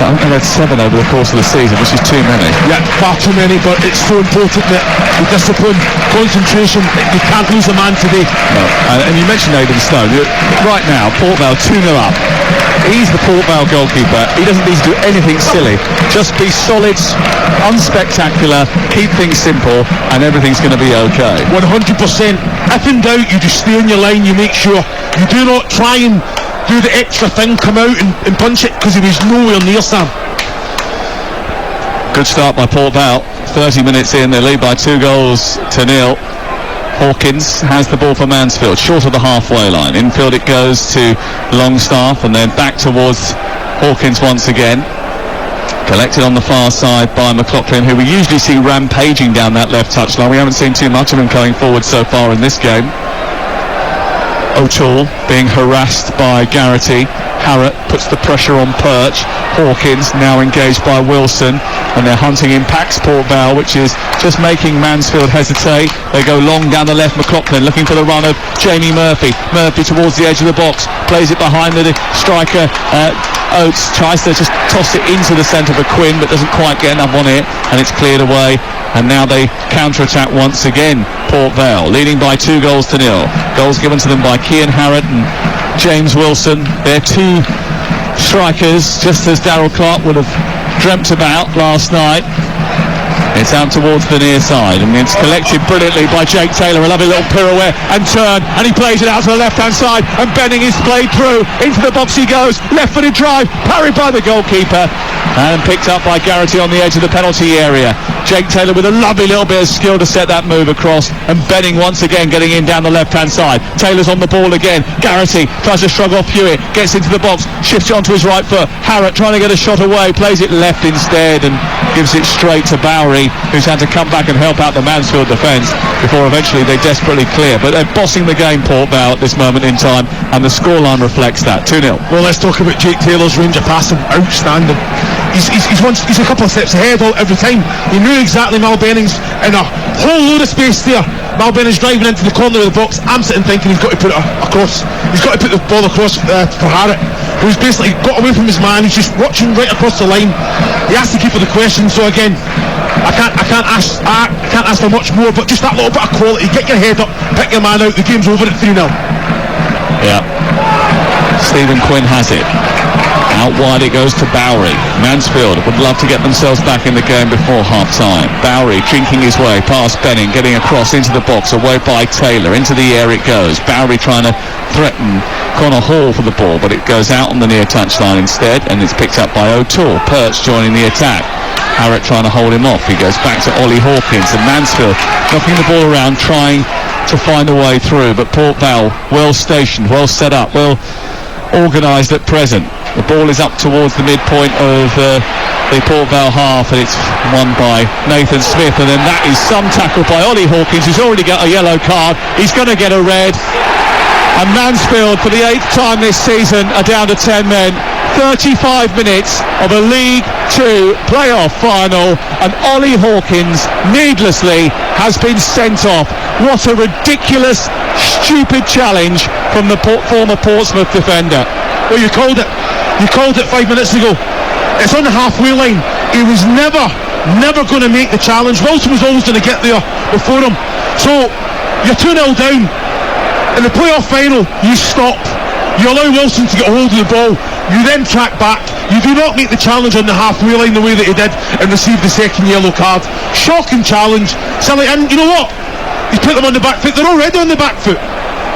I think they've had 7 over the course of the season, which is too many. Yeah, far too many, but it's so important that the discipline, concentration, you can't lose a man today. No. And you mentioned Aidan Stone. Right now, Port Vale 2-0 up. He's the Port Vale goalkeeper. He doesn't need to do anything silly. Just be solid, unspectacular, keep things simple, and everything's going to be okay. 100%. If in doubt, you just stay on your line. You make sure you do not try and do the extra thing, come out and punch it, because he was nowhere near Sam. Good start by Port Vale. 30 minutes in, they lead by 2-0. Hawkins has the ball for Mansfield, short of the halfway line. Infield it goes to Longstaff, and then back towards Hawkins once again. Collected on the far side by McLaughlin, who we usually see rampaging down that left touchline. We haven't seen too much of him going forward so far in this game. O'Toole being harassed by Garrity. Harrott puts the pressure on Perch. Hawkins now engaged by Wilson, and they're hunting in packs Port Vale, which is just making Mansfield hesitate. They go long down the left. McLaughlin looking for the run of Jamie Murphy. Murphy towards the edge of the box, plays it behind the striker. Oates tries to just toss it into the centre for Quinn, but doesn't quite get enough on it, and it's cleared away. And now they counter-attack once again. Port Vale leading by 2-0. Goals given to them by Cian Harrott and James Wilson. They're 2 strikers, just as Darryl Clark would have dreamt about last night. It's out towards the near side, and it's collected brilliantly by Jake Taylor. A lovely little pirouette and turn, and he plays it out to the left-hand side, and Benning is played through. Into the box he goes, left-footed drive, parried by the goalkeeper, and picked up by Garrity on the edge of the penalty area. Jake Taylor with a lovely little bit of skill to set that move across, and Benning once again getting in down the left-hand side. Taylor's on the ball again. Garrity tries to shrug off Hewitt, gets into the box, shifts it onto his right foot. Harrott trying to get a shot away, plays it left instead, and gives it straight to Bowery, who's had to come back and help out the Mansfield defence before eventually they desperately clear. But they're bossing the game, Port Vale, at this moment in time, and the scoreline reflects that. 2-0. Well, let's talk about Jake Taylor's range of passing. Outstanding. He's a couple of steps ahead every time. He knew exactly Mal Benning's in a whole load of space there. Mal Benning's driving into the corner of the box. I'm sitting thinking he's got to put it across. He's got to put the ball across for Harrott, who's basically got away from his man. He's just watching right across the line. He has to keep for the question. So again, I can't ask for much more, but just that little bit of quality. Get your head up, pick your man out. The game's over at 3-0. Yeah. Stephen Quinn has it. Out wide it goes to Bowery. Mansfield would love to get themselves back in the game before half-time. Bowery drinking his way past Benning, getting across into the box, away by Taylor. Into the air it goes. Bowery trying to threaten Connor Hall for the ball, but it goes out on the near touchline instead, and it's picked up by O'Toole. Perch joining the attack. Harrott trying to hold him off. He goes back to Ollie Hawkins, and Mansfield knocking the ball around, trying to find a way through, but Port Vale well stationed, well set up, well organised at present. The ball is up towards the midpoint of the Port Vale half, and it's won by Nathan Smith, and then that is some tackle by Ollie Hawkins, who's already got a yellow card. He's going to get a red, and Mansfield for the 8th time this season are down to 10 men. 35 minutes of a League 2 Play-off final, and Ollie Hawkins needlessly has been sent off. What a ridiculous, stupid challenge from the former Portsmouth defender. Well, you called it 5 minutes ago. It's on the halfway line. He was never going to make the challenge. Wilson was always going to get there before him. So you're 2-0 down. In the Play-off final, you stop. You allow Wilson to get a hold of the ball. You then track back. You do not make the challenge on the halfway line the way that he did and receive the second yellow card. Shocking challenge. Silly. And you know what? He's put them on the back foot. They're already on the back foot.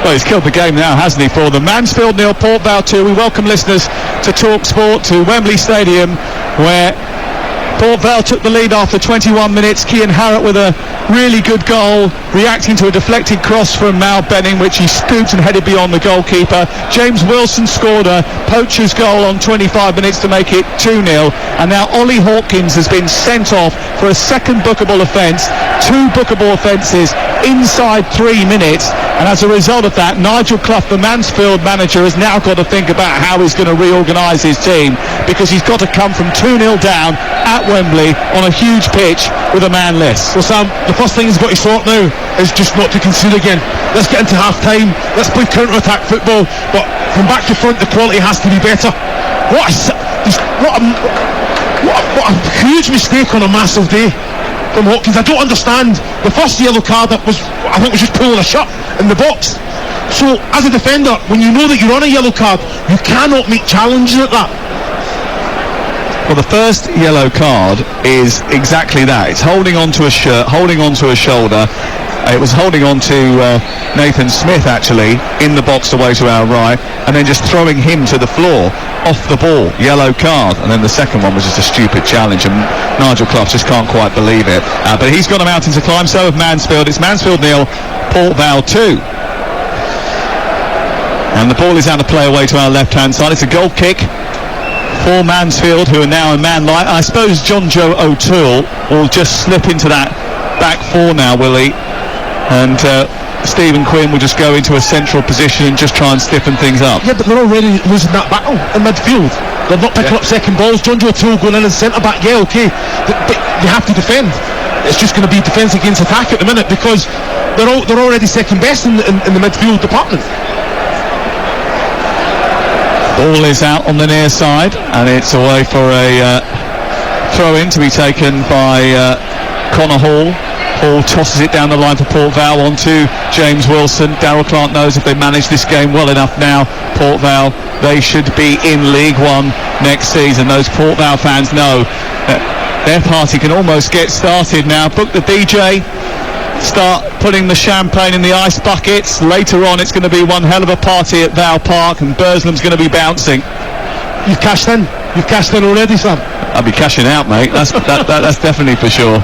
Well, he's killed the game now, hasn't he, for them? Mansfield 0, Port Vale 2. We welcome listeners to TalkSport, to Wembley Stadium, where Port Vale took the lead after 21 minutes. Cian Harrott with a really good goal, reacting to a deflected cross from Mal Benning, which he scooped and headed beyond the goalkeeper. James Wilson scored a poacher's goal on 25 minutes to make it 2-0. And now Ollie Hawkins has been sent off for a second bookable offence, 2 bookable offences inside 3 minutes. And as a result of that, Nigel Clough, the Mansfield manager, has now got to think about how he's going to reorganise his team, because he's got to come from 2-0 down at Wembley on a huge pitch with a man less. Well, Sam, the first thing he's got to sort now is just not to concede again. Let's get into half-time, let's play counter-attack football, but from back to front the quality has to be better. What a huge mistake on a massive day from Hawkins. I don't understand. The first yellow card that was, I think, was just pulling a shot in the box. So as a defender, when you know that you're on a yellow card, you cannot make challenges at that. Well, the first yellow card is exactly that. It's holding onto a shirt, holding onto a shoulder. It was holding on to Nathan Smith, actually, in the box away to our right, and then just throwing him to the floor, off the ball, yellow card. And then the second one was just a stupid challenge, and Nigel Clough just can't quite believe it. But he's got a mountain to climb, so have Mansfield. It's Mansfield 0, Port Vale 2. And the ball is out of play away to our left-hand side. It's a goal kick for Mansfield, who are now in man light. I suppose John Joe O'Toole will just slip into that back four now, will he? And Stephen Quinn will just go into a central position and just try and stiffen things up. Yeah, but they're already losing that battle in midfield. They're not picking up second balls. John Joe O'Toole going in as centre back, yeah, okay, but they have to defend. It's just going to be defence against attack at the minute, because they're already second best in the midfield department. Ball is out on the near side, and it's away for a throw-in to be taken by Connor Hall. Hall tosses it down the line for Port Vale onto James Wilson. Darryl Clark knows if they manage this game well enough now, Port Vale, they should be in League 1 next season. Those Port Vale fans know that their party can almost get started now. Book the DJ, start putting the champagne in the ice buckets. Later on it's going to be one hell of a party at Vale Park, and Burslem's going to be bouncing. You've cashed in already, Sam. I'll be cashing out, mate. That's definitely for sure.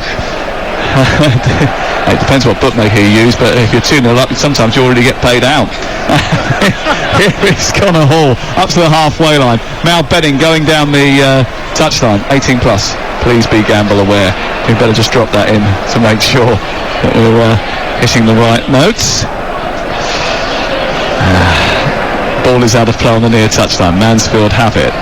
It depends what bookmaker you use, but if you're 2-0 up, sometimes you already get paid out. Here is Connor Hall up to the halfway line. Mal Benning going down the touchline. 18 plus. Please be gamble aware. We better just drop that in to make sure that we're hitting the right notes. Ball is out of play on the near touchline. Mansfield have it.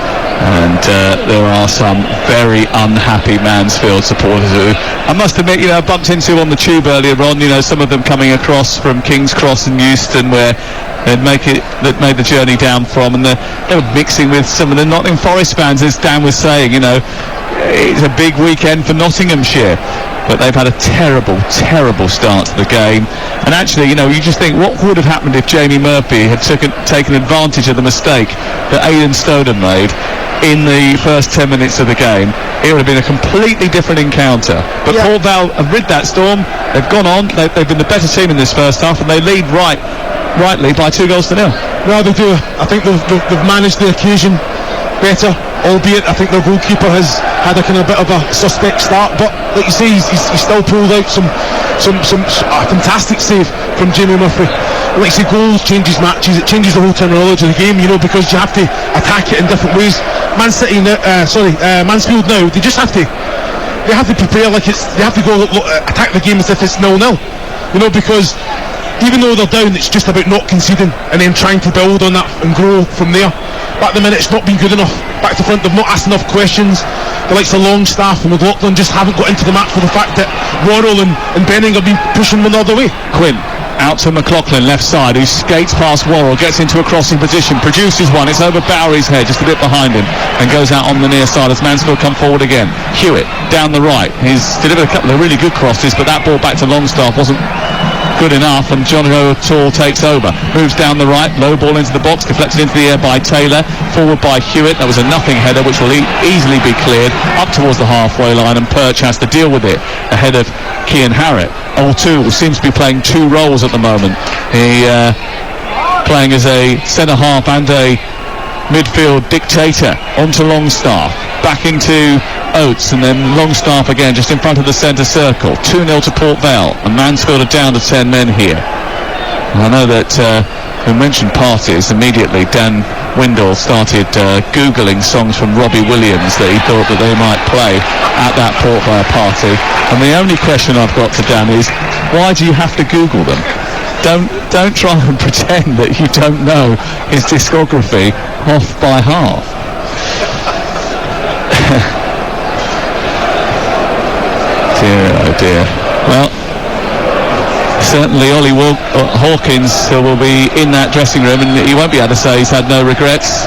And there are some very unhappy Mansfield supporters who, I must admit, I bumped into on the tube earlier on, some of them coming across from King's Cross and Euston, where they'd made the journey down from, and they were mixing with some of the Nottingham Forest fans, as Dan was saying. It's a big weekend for Nottinghamshire, but they've had a terrible start to the game. And actually, you just think, what would have happened if Jamie Murphy had taken advantage of the mistake that Aidan Stoden made in the first 10 minutes of the game? It would have been a completely different encounter. But yeah. Port Vale have rid that storm. They've gone on. They've been the better team in this first half, and they lead rightly by 2-0. No, they do. I think they've managed the occasion better, albeit I think their goalkeeper has had a kind of bit of a suspect start, but like you say, he's still pulled out some fantastic save from Jamie Murphy. Like you say, goals changes matches, it changes the whole terminology of the game, because you have to attack it in different ways. Mansfield now, they just have to prepare like they have to go attack the game as if it's 0-0, because even though they're down, it's just about not conceding and then trying to build on that and grow from there. But at the minute, it's not been good enough. Back to front, they've not asked enough questions. The likes of Longstaff and McLaughlin just haven't got into the match for the fact that Worrell and Benning have been pushing them the other way. Quinn out to McLaughlin, left side, who skates past Worrell, gets into a crossing position, produces one. It's over Bowery's head, just a bit behind him, and goes out on the near side as Mansfield come forward again. Hewitt down the right. He's delivered a couple of really good crosses, but that ball back to Longstaff wasn't good enough, and John O'Toole takes over, moves down the right, low ball into the box, deflected into the air by Taylor, forward by Hewitt. That was a nothing header which will easily be cleared up towards the halfway line, and Perch has to deal with it ahead of Cian Harrott. O'Toole seems to be playing two roles at the moment. He playing as a centre-half and a midfield dictator, onto Longstaff, back into Oates, and then Longstaff again just in front of the centre circle. 2-0 to Port Vale, and Mansfield are down to 10 men here. And I know that we mentioned parties. Immediately Dan Windle started Googling songs from Robbie Williams that he thought that they might play at that Port Vale party. And the only question I've got to Dan is, why do you have to Google them? Don't try and pretend that you don't know his discography off by half. Dear, oh dear. Well, certainly Ollie Hawkins will be in that dressing room, and he won't be able to say he's had no regrets.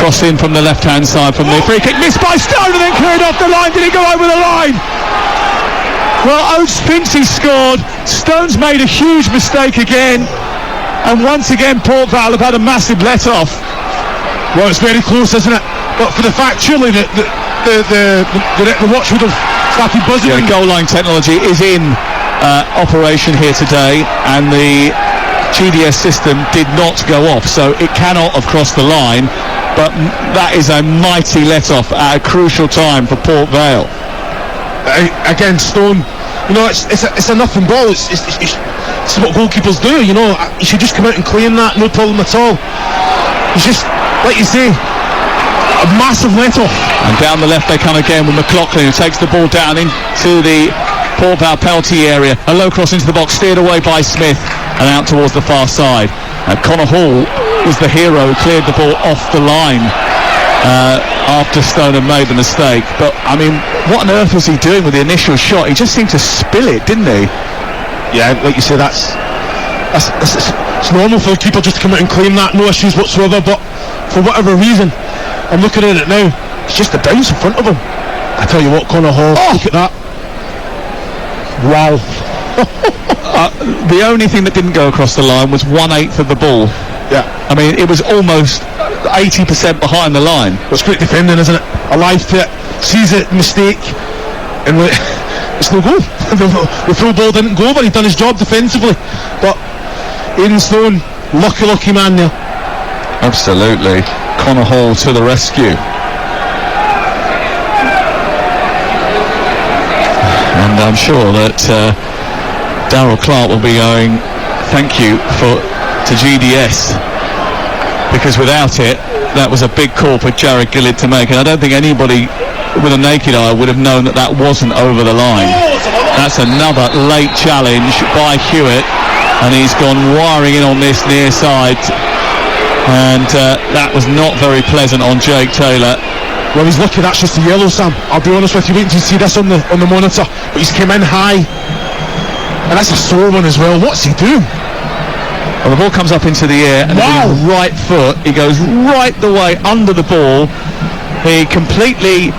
Cross in from the left-hand side from the free kick, missed by Stone and then cleared off the line. Did he go over the line? Well, Oates thinks he scored. Stone's made a huge mistake again, and once again Port Vale have had a massive let-off. Well, it's very close, isn't it? But for the fact, surely the watch would have started buzzing. Yeah, goal line technology is in operation here today, and the GDS system did not go off, so it cannot have crossed the line. But that is a mighty let-off at a crucial time for Port Vale. Again, Stone, you know, it's a nothing ball. It's what goalkeepers do. You know, he should just come out and claim that, no problem at all. He's just, like you say, a massive let-off. And down the left they come again with McLaughlin, who takes the ball down into the Port Vale penalty area. A low cross into the box, steered away by Smith and out towards the far side. Connor Hall was the hero who cleared the ball off the line after Stone had made the mistake. But I mean, what on earth was he doing with the initial shot? He just seemed to spill it, didn't he? Yeah, like you say, it's normal for a keeper just to come out and claim that, no issues whatsoever. But for whatever reason, I'm looking at it now, it's just a bounce in front of him. I tell you what, Connor Hall, look at that. Wow. The only thing that didn't go across the line was 1/8 of the ball. Yeah. I mean, it was almost 80% behind the line. It's great defending, isn't it? Alive to it, sees it, mistake, and it's no goal. The throw ball didn't go over, he'd done his job defensively. But Aidan Stone, lucky man there. Absolutely. Connor Hall to the rescue. And I'm sure that Darryl Clark will be going, thank you to GDS, because without it, that was a big call for Jared Gillett to make, and I don't think anybody with a naked eye would have known that wasn't over the line. That's another late challenge by Hewitt, and he's gone wiring in on this near side, and that was not very pleasant on Jake Taylor. Well, he's lucky that's just a yellow, Sam. I'll be honest with you, waiting to see this on the monitor, but he's came in high, and that's a sore one as well. What's he doing? Well, the ball comes up into the air, and with his right foot, he goes right the way under the ball. He completely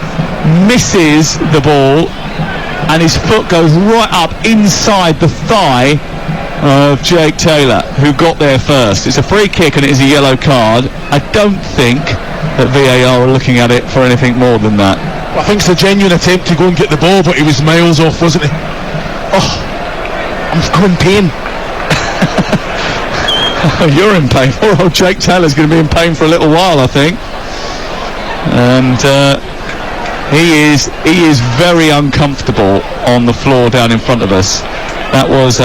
misses the ball, and his foot goes right up inside the thigh of Jake Taylor, who got there first. It's a free kick, and it is a yellow card. I don't think that VAR are looking at it for anything more than that. I think it's a genuine attempt to go and get the ball, but he was miles off, wasn't he? Oh, I'm in pain. You're in pain. Poor old Jake Taylor's going to be in pain for a little while, I think. And he is very uncomfortable on the floor down in front of us. That was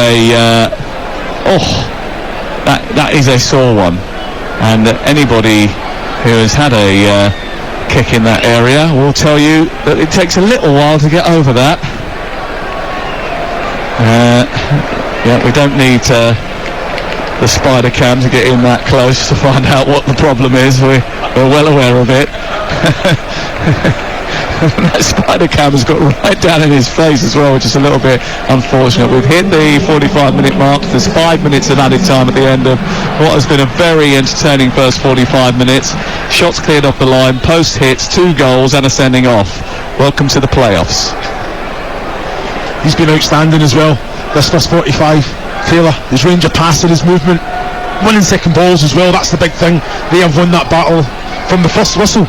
that is a sore one. And anybody who has had a kick in that area will tell you that it takes a little while to get over that. Yeah, we don't need the spider cam to get in that close to find out what the problem is. We're well aware of it. That spider cam has got right down in his face as well, which is a little bit unfortunate. We've hit the 45-minute mark. There's 5 minutes of added time at the end of what has been a very entertaining first 45 minutes. Shots cleared off the line, post hits, 2 goals and a sending off. Welcome to the playoffs. He's been outstanding as well, this first 45. Taylor, his range of passing, his movement, winning second balls as well, that's the big thing. They have won that battle from the first whistle.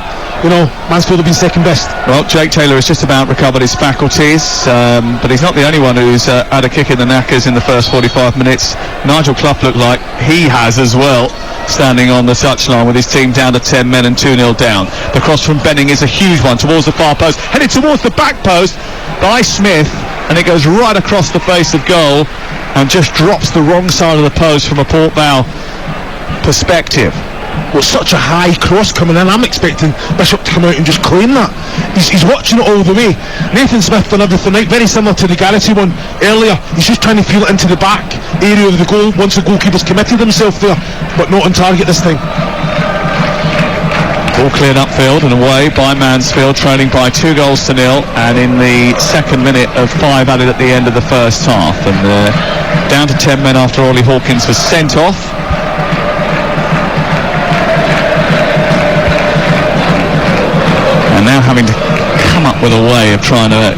Mansfield have been second best. Well, Jake Taylor has just about recovered his faculties, but he's not the only one who's had a kick in the knackers in the first 45 minutes. Nigel Clough looked like he has as well, standing on the touchline with his team down to 10 men and 2-0 down. The cross from Benning is a huge one towards the far post, headed towards the back post by Smith, and it goes right across the face of goal and just drops the wrong side of the post from a Port Vale perspective. Well, such a high cross coming in. I'm expecting Bishop to come out and just claim that. He's watching it all the way. Nathan Smith done everything right, very similar to the Garrity one earlier. He's just trying to feel it into the back area of the goal once the goalkeeper's committed himself there, but not on target this time. Ball cleared upfield and away by Mansfield, trailing by 2-0, and in the second minute of 5 added at the end of the first half, and down to 10 men after Ollie Hawkins was sent off. And now having to come up with a way of trying to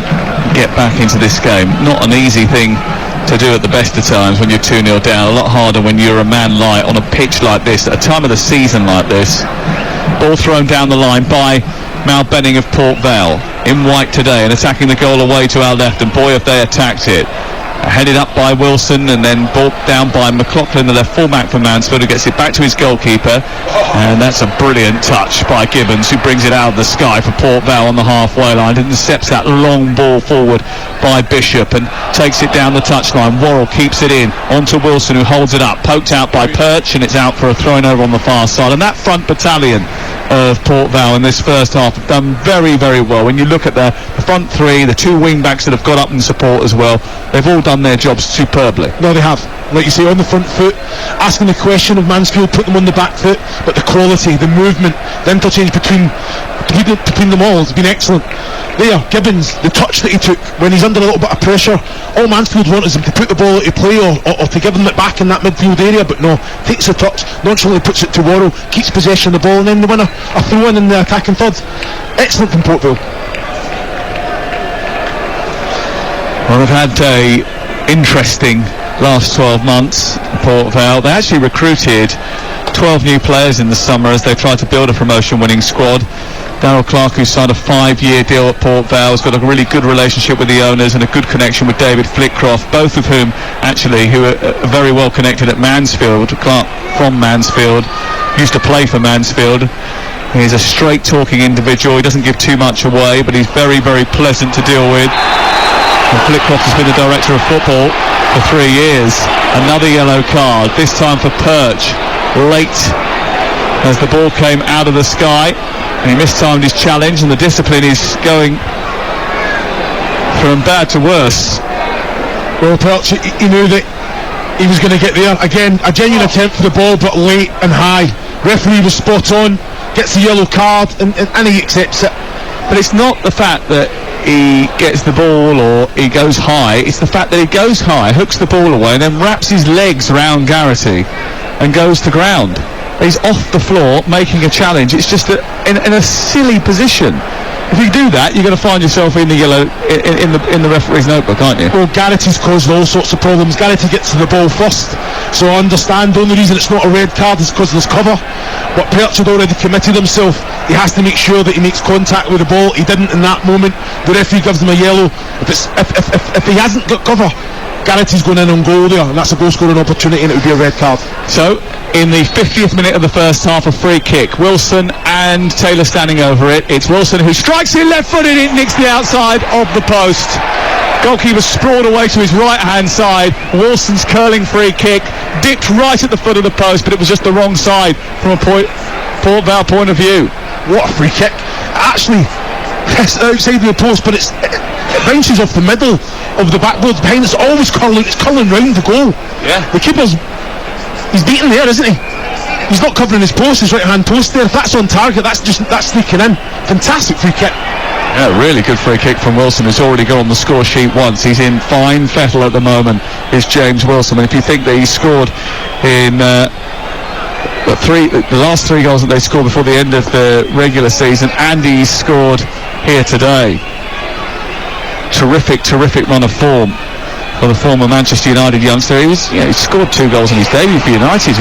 get back into this game. Not an easy thing to do at the best of times when you're 2-0 down. A lot harder when you're a man light on a pitch like this, at a time of the season like this. Ball thrown down the line by Mal Benning of Port Vale, in white today, and attacking the goal away to our left, and boy have they attacked it. Headed up by Wilson and then brought down by McLaughlin, the left fullback for Mansfield, who gets it back to his goalkeeper, and that's a brilliant touch by Gibbons, who brings it out of the sky for Port Vale on the halfway line, and intercepts that long ball forward by Bishop and takes it down the touchline. Worrell keeps it in onto Wilson, who holds it up, poked out by Perch, and it's out for a thrown over on the far side. And that front battalion of Port Vale in this first half have done very, very well. When you look at the front three, the two wing backs that have got up in support as well, they've all done their jobs superbly. No, they have. Like you say, on the front foot, asking the question of Mansfield, put them on the back foot, but the quality, the movement, the interchange between them all has been excellent. There, Gibbons, the touch that he took when he's under a little bit of pressure, all Mansfield want is him to put the ball into play or to give him it back in that midfield area, but no, takes the touch, nonchalantly puts it to Worrell, keeps possession of the ball, and then the winner, a throw in the attacking third. Excellent from Port Vale. Well, they've had a interesting last 12 months, Port Vale. They actually recruited 12 new players in the summer as they tried to build a promotion-winning squad. Darryl Clark, who signed a 5-year deal at Port Vale, has got a really good relationship with the owners and a good connection with David Flitcroft, both of whom actually who are very well connected at Mansfield. Clark from Mansfield, used to play for Mansfield. He's a straight talking individual. He doesn't give too much away, but he's very, very pleasant to deal with. And Flitcroft has been the director of football for 3 years. Another yellow card, this time for Perch, late as the ball came out of the sky, and he mistimed his challenge, and the discipline is going from bad to worse. Well, Perch, he knew that he was going to get there. Again, a genuine attempt for the ball, but late and high. Referee was spot on, gets the yellow card, and he accepts it. But it's not the fact that he gets the ball or he goes high, it's the fact that he goes high, hooks the ball away, and then wraps his legs around Garrity and goes to ground. He's off the floor making a challenge. It's just that in a silly position. If you do that, you're going to find yourself in the yellow in the referee's notebook, aren't you? Well, Garrity's caused all sorts of problems. Garrity gets to the ball first, so I understand the only reason it's not a red card is because there's cover. But Perch had already committed himself. He has to make sure that he makes contact with the ball. He didn't in that moment. The referee gives him a yellow. If he hasn't got cover, Garrity's going in on goal there, and that's a goal scoring opportunity, and it would be a red card. So in the 50th minute of the first half, a free kick. Wilson and Taylor standing over it. It's Wilson who strikes it left-footed. It nicks the outside of the post. Goalkeeper sprawled away to his right-hand side. Wilson's curling free kick dipped right at the foot of the post, but it was just the wrong side from a Port Vale point of view. What a free kick. Actually, it's outside the post, but it bounces off the middle of the backboard behind. It's always curling. It's curling round the goal. Yeah. The keeper's... he's beaten there, isn't he? He's not covering his post, his right-hand post there. If that's on target, that's sneaking in. Fantastic free kick. Yeah, really good free kick from Wilson, who's already got on the score sheet once. He's in fine fettle at the moment, is James Wilson. And if you think that he scored in the last 3 goals that they scored before the end of the regular season, and he's scored here today. Terrific run of form for the former Manchester United youngster. He scored 2 goals in his debut for United,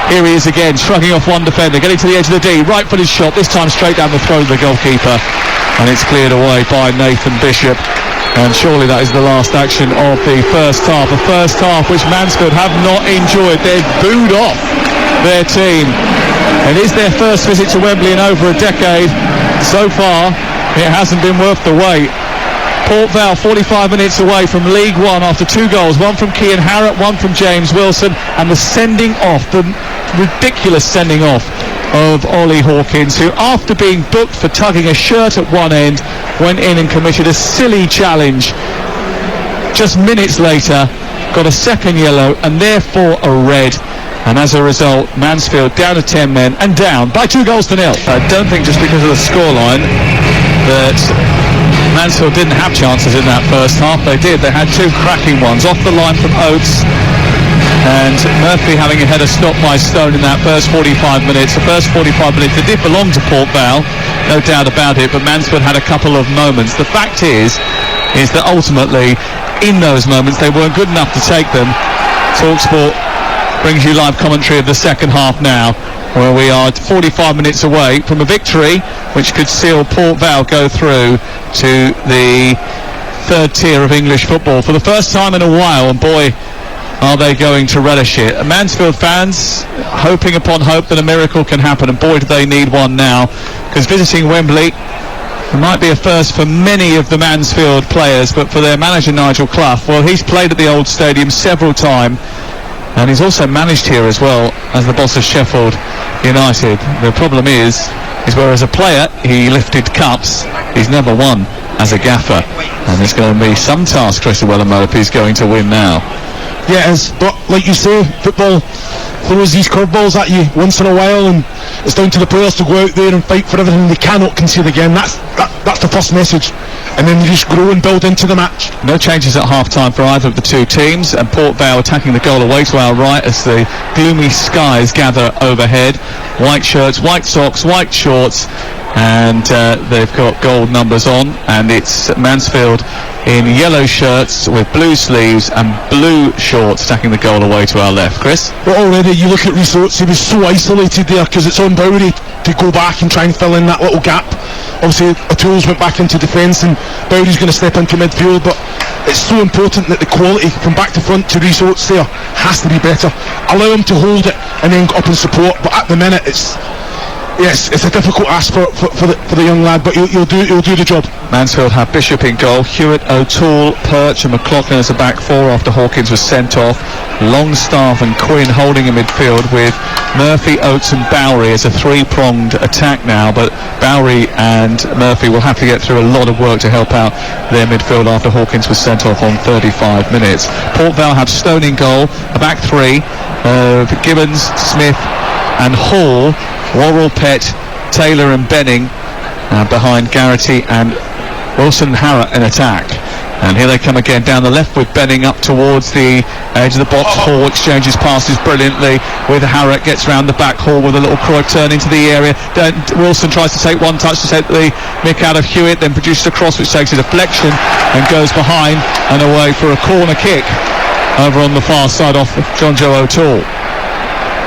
Here he is again, shrugging off one defender, getting to the edge of the D, right footed shot, this time straight down the throat of the goalkeeper, and it's cleared away by Nathan Bishop. And surely that is the last action of the first half. A first half which Mansfield have not enjoyed. They've booed off their team. It is their first visit to Wembley in over a decade. So far, it hasn't been worth the wait. Port Vale 45 minutes away from League 1 after 2 goals, one from Cian Harratt, one from James Wilson, and the sending off, the ridiculous sending off of Ollie Hawkins, who after being booked for tugging a shirt at one end, went in and committed a silly challenge. Just minutes later, got a second yellow and therefore a red. And as a result, Mansfield down to 10 men and down by 2 goals to 0. I don't think just because of the scoreline that Mansfield didn't have chances in that first half. They did. They had 2 cracking ones off the line from Oates, and Murphy having a header stopped by Stone in that first 45 minutes. The first 45 minutes, they did belong to Port Vale, no doubt about it, but Mansfield had a couple of moments. The fact is that ultimately, in those moments, they weren't good enough to take them. TalkSport brings you live commentary of the second half now, where we are 45 minutes away from a victory which could seal Port Vale go through to the 3rd tier of English football for the first time in a while, and boy, are they going to relish it. Mansfield fans hoping upon hope that a miracle can happen, and boy do they need one now, because visiting Wembley, it might be a first for many of the Mansfield players, but for their manager Nigel Clough, well, he's played at the old stadium several times, and he's also managed here as well as the boss of Sheffield United. The problem is whereas a player he lifted cups, he's never won as a gaffer, and it's going to be some task Chris Wellermo if he's going to win now. Yeah, it is, but like you say, football throws these curveballs at you once in a while, and it's down to the players to go out there and fight for everything. They cannot concede again. That's the first message, and then they just grow and build into the match. No changes at half-time for either of the 2 teams, and Port Vale attacking the goal away to our right as the gloomy skies gather overhead. White shirts, white socks, white shorts, and they've got gold numbers on, and it's Mansfield in yellow shirts with blue sleeves and blue shorts attacking the goal away to our left. Chris? Well, already you look at Resorts, he was so isolated there because it's on Bowery to go back and try and fill in that little gap. Obviously O'Toole's went back into defence and Bowery's going to step into midfield, but it's so important that the quality from back to front to Resorts there has to be better. Allow him to hold it and then go up and support, but at the minute it's a difficult ask for the young lad, but he'll do the job. Mansfield have Bishop in goal, Hewitt, O'Toole, Perch and McLaughlin as a back 4 after Hawkins was sent off. Longstaff and Quinn holding in midfield with Murphy, Oates and Bowery as a 3-pronged attack now, but Bowery and Murphy will have to get through a lot of work to help out their midfield after Hawkins was sent off on 35 minutes. Port Vale have Stone in goal, a back 3 of Gibbons, Smith and Hall, Worrell, Pett, Taylor and Benning behind Garrity and Wilson and Harratt in attack. And here they come again down the left with Benning up towards the edge of the box. Hall exchanges passes brilliantly with Harratt, gets round the back. Hall with a little crook turn into the area. Wilson tries to take one touch to take the mick out of Hewitt, then produces a cross which takes a deflection and goes behind and away for a corner kick over on the far side off John Joe O'Toole.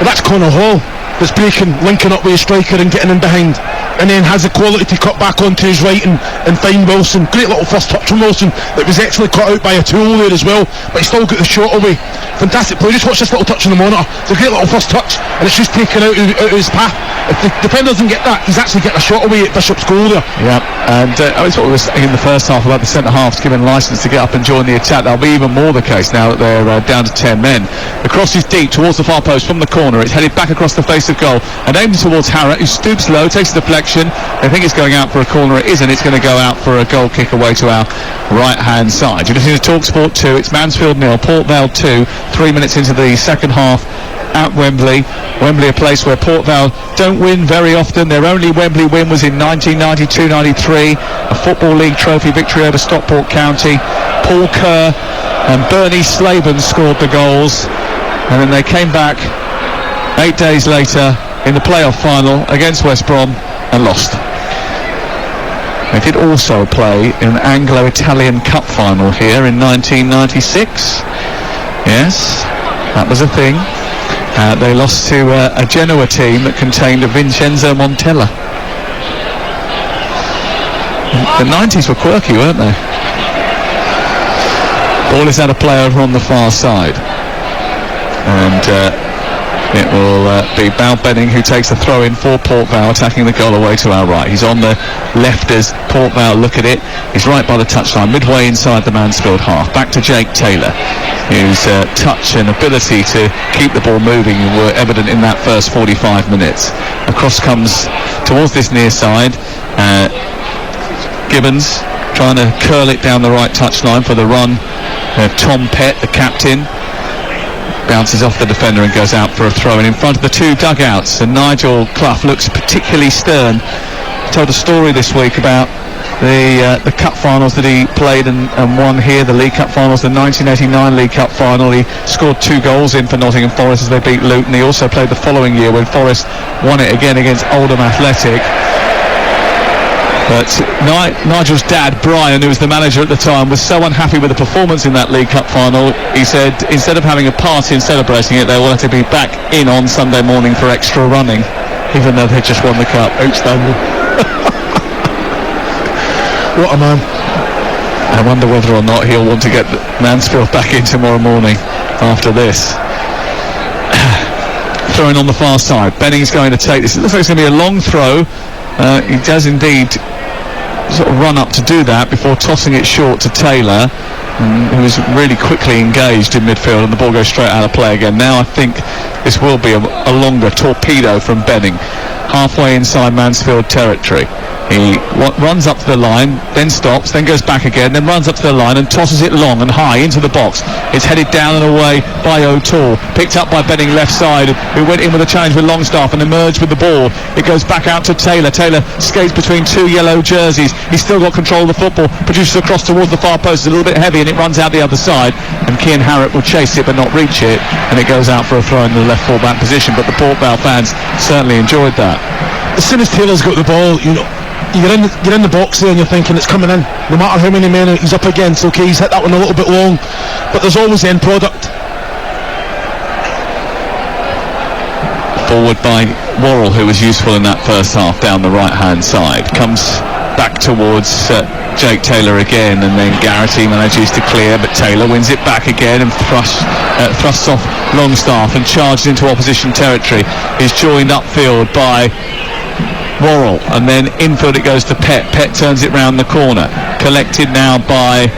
Well, that's Connor Hall that's breaking, linking up with a striker and getting in behind, and then has the quality to cut back onto his right and find Wilson. Great little first touch from Wilson that was actually cut out by O'Toole there as well, but he still got the shot away. Fantastic play. Just watch this little touch on the monitor. It's a great little first touch and it's just taken out of his path. If the defender doesn't get that, he's actually getting a shot away at Bishop's goal there. Yeah, and it's what we were saying in the first half about the centre-halves given licence to get up and join the attack. That'll be even more the case now that they're down to 10 men. The cross is deep towards the far post from the corner. It's headed back across the face of goal and aimed towards Harratt, who stoops low, takes a deflection. They think it's going out for a corner. It isn't. It's going to go out for a goal kick away to our right-hand side. You're listening to TalkSport 2. It's Mansfield 0, Port Vale 2. 3 minutes into the second half at Wembley. Wembley, a place where Port Vale don't win very often. Their only Wembley win was in 1992-93, a Football League trophy victory over Stockport County. Paul Kerr and Bernie Slaven scored the goals, and then they came back 8 days later in the play-off final against West Brom and lost. They did also play in an Anglo-Italian Cup final here in 1996. Yes, that was a thing. They lost to a Genoa team that contained a Vincenzo Montella. The 90s were quirky, weren't they? Ball is out of play over on the far side. And it will be Bal Benning who takes the throw in for Port Vale, attacking the goal away to our right. He's on the left as Port Vale look at it. He's right by the touchline, midway inside the Mansfield half. Back to Jake Taylor, whose touch and ability to keep the ball moving were evident in that first 45 minutes. Across comes towards this near side. Gibbons trying to curl it down the right touchline for the run of Tom Pett, the captain. Bounces off the defender and goes out for a throw in front of the two dugouts, and Nigel Clough looks particularly stern. He told a story this week about the cup finals that he played and won here, the League Cup finals, the 1989 League Cup final. He scored 2 goals in for Nottingham Forest as they beat Luton. He also played the following year when Forest won it again against Oldham Athletic. But Nigel's dad, Brian, who was the manager at the time, was so unhappy with the performance in that League Cup final. He said instead of having a party and celebrating it, they wanted to be back in on Sunday morning for extra running, even though they just won the cup. Outstanding. What a man. I wonder whether or not he'll want to get Mansfield back in tomorrow morning after this. Throwing on the far side. Benning's going to take this. It looks like it's going to be a long throw. He does indeed sort of run up to do that before tossing it short to Taylor, who is really quickly engaged in midfield, and the ball goes straight out of play again. Now I think this will be a longer torpedo from Benning, halfway inside Mansfield territory. He runs up to the line, then stops, then goes back again, then runs up to the line and tosses it long and high into the box. It's headed down and away by O'Toole, picked up by Benning left side, who went in with a challenge with Longstaff and emerged with the ball. It goes back out to Taylor. Taylor skates between 2 yellow jerseys. He's still got control of the football, produces a cross towards the far post. It's a little bit heavy and it runs out the other side, and Cian Harrop will chase it but not reach it, and it goes out for a throw in the left full-back position. But the Port Vale fans certainly enjoyed that. As soon as Taylor's got the ball, you're in the box there and you're thinking it's coming in. No matter how many men he's up against, okay, he's hit that one a little bit long, but there's always the end product. Forward by Worrell, who was useful in that first half down the right hand side. Comes back towards Jake Taylor again, and then Garrity manages to clear, but Taylor wins it back again and thrusts off Longstaff and charges into opposition territory. Is joined upfield by Worrell, and then infield it goes to Pett. Pett turns it round the corner, collected now by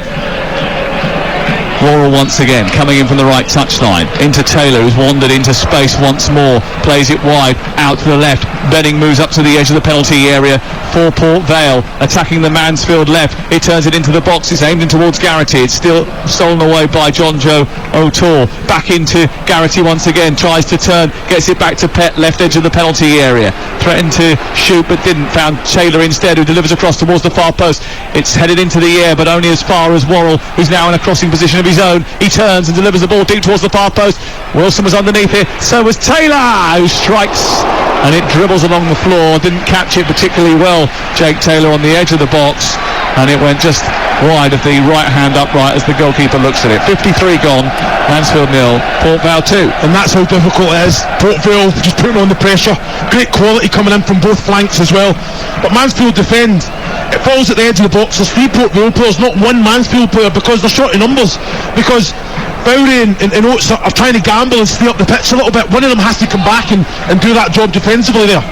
Worrell once again, coming in from the right touchline into Taylor, who's wandered into space once more, plays it wide out to the left. Benning moves up to the edge of the penalty area for Port Vale, attacking the Mansfield left. It turns it into the box. It's aimed in towards Garrity. It's still stolen away by John Joe O'Toole. Back into Garrity once again, tries to turn, gets it back to Pett, left edge of the penalty area. Threatened to shoot but didn't. Found Taylor instead, who delivers across towards the far post. It's headed into the air, but only as far as Worrell, who's now in a crossing position of his own. He turns and delivers the ball deep towards the far post. Wilson was underneath it, so was Taylor, who strikes, and it dribbles along the floor. Didn't catch it particularly well, Jake Taylor, on the edge of the box, and it went just wide of the right hand upright as the goalkeeper looks at it. 53 gone, Mansfield 0, Port Vale 2. And that's how difficult it is. Port Vale just putting on the pressure. Great quality coming in from both flanks as well, but Mansfield defend. It falls at the edge of the box. There's 3 Port Vale players, not 1 Mansfield player, because they're short in numbers, because Bowry and Oates are trying to gamble and stay up the pitch a little bit. One of them has to come back and do that job defensively there.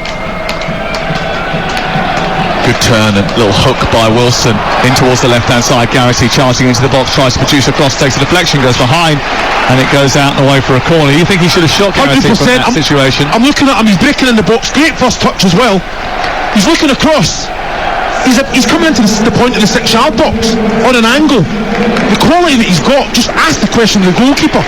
Good turn and little hook by Wilson in towards the left hand side. Garrity charging into the box, tries to produce a cross, takes a deflection, goes behind, and it goes out and away for a corner. You think he should have shot Garrity from that situation? I'm looking at him, he's breaking in the box, great first touch as well. He's looking across. He's coming into the point of the 6-yard box on an angle. The quality that he's got, just ask the question to the goalkeeper.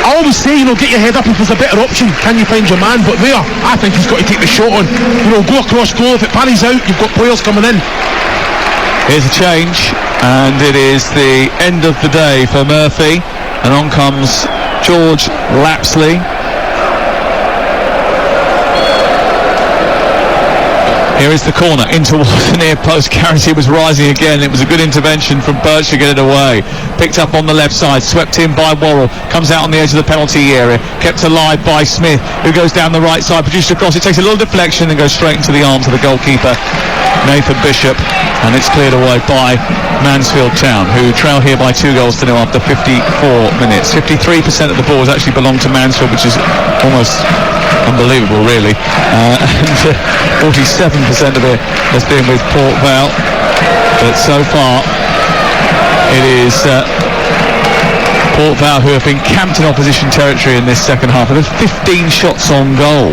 I always say, get your head up if there's a better option. Can you find your man? But there, I think he's got to take the shot on. Go across goal. If it pannies out, you've got players coming in. Here's a change, and it is the end of the day for Murphy, and on comes George Lapsley. Here is the corner in towards the near post. Garrity was rising again. It was a good intervention from Birch to get it away. Picked up on the left side, swept in by Worrell. Comes out on the edge of the penalty area. Kept alive by Smith, who goes down the right side, produced a cross. It takes a little deflection and goes straight into the arms of the goalkeeper, Nathan Bishop, and it's cleared away by Mansfield Town, who trail here by 2-0 after 54 minutes. 53% of the ball has actually belonged to Mansfield, which is almost unbelievable, really. And 47% of it has been with Port Vale. But so far, it is Port Vale who have been camped in opposition territory in this second half. There's 15 shots on goal.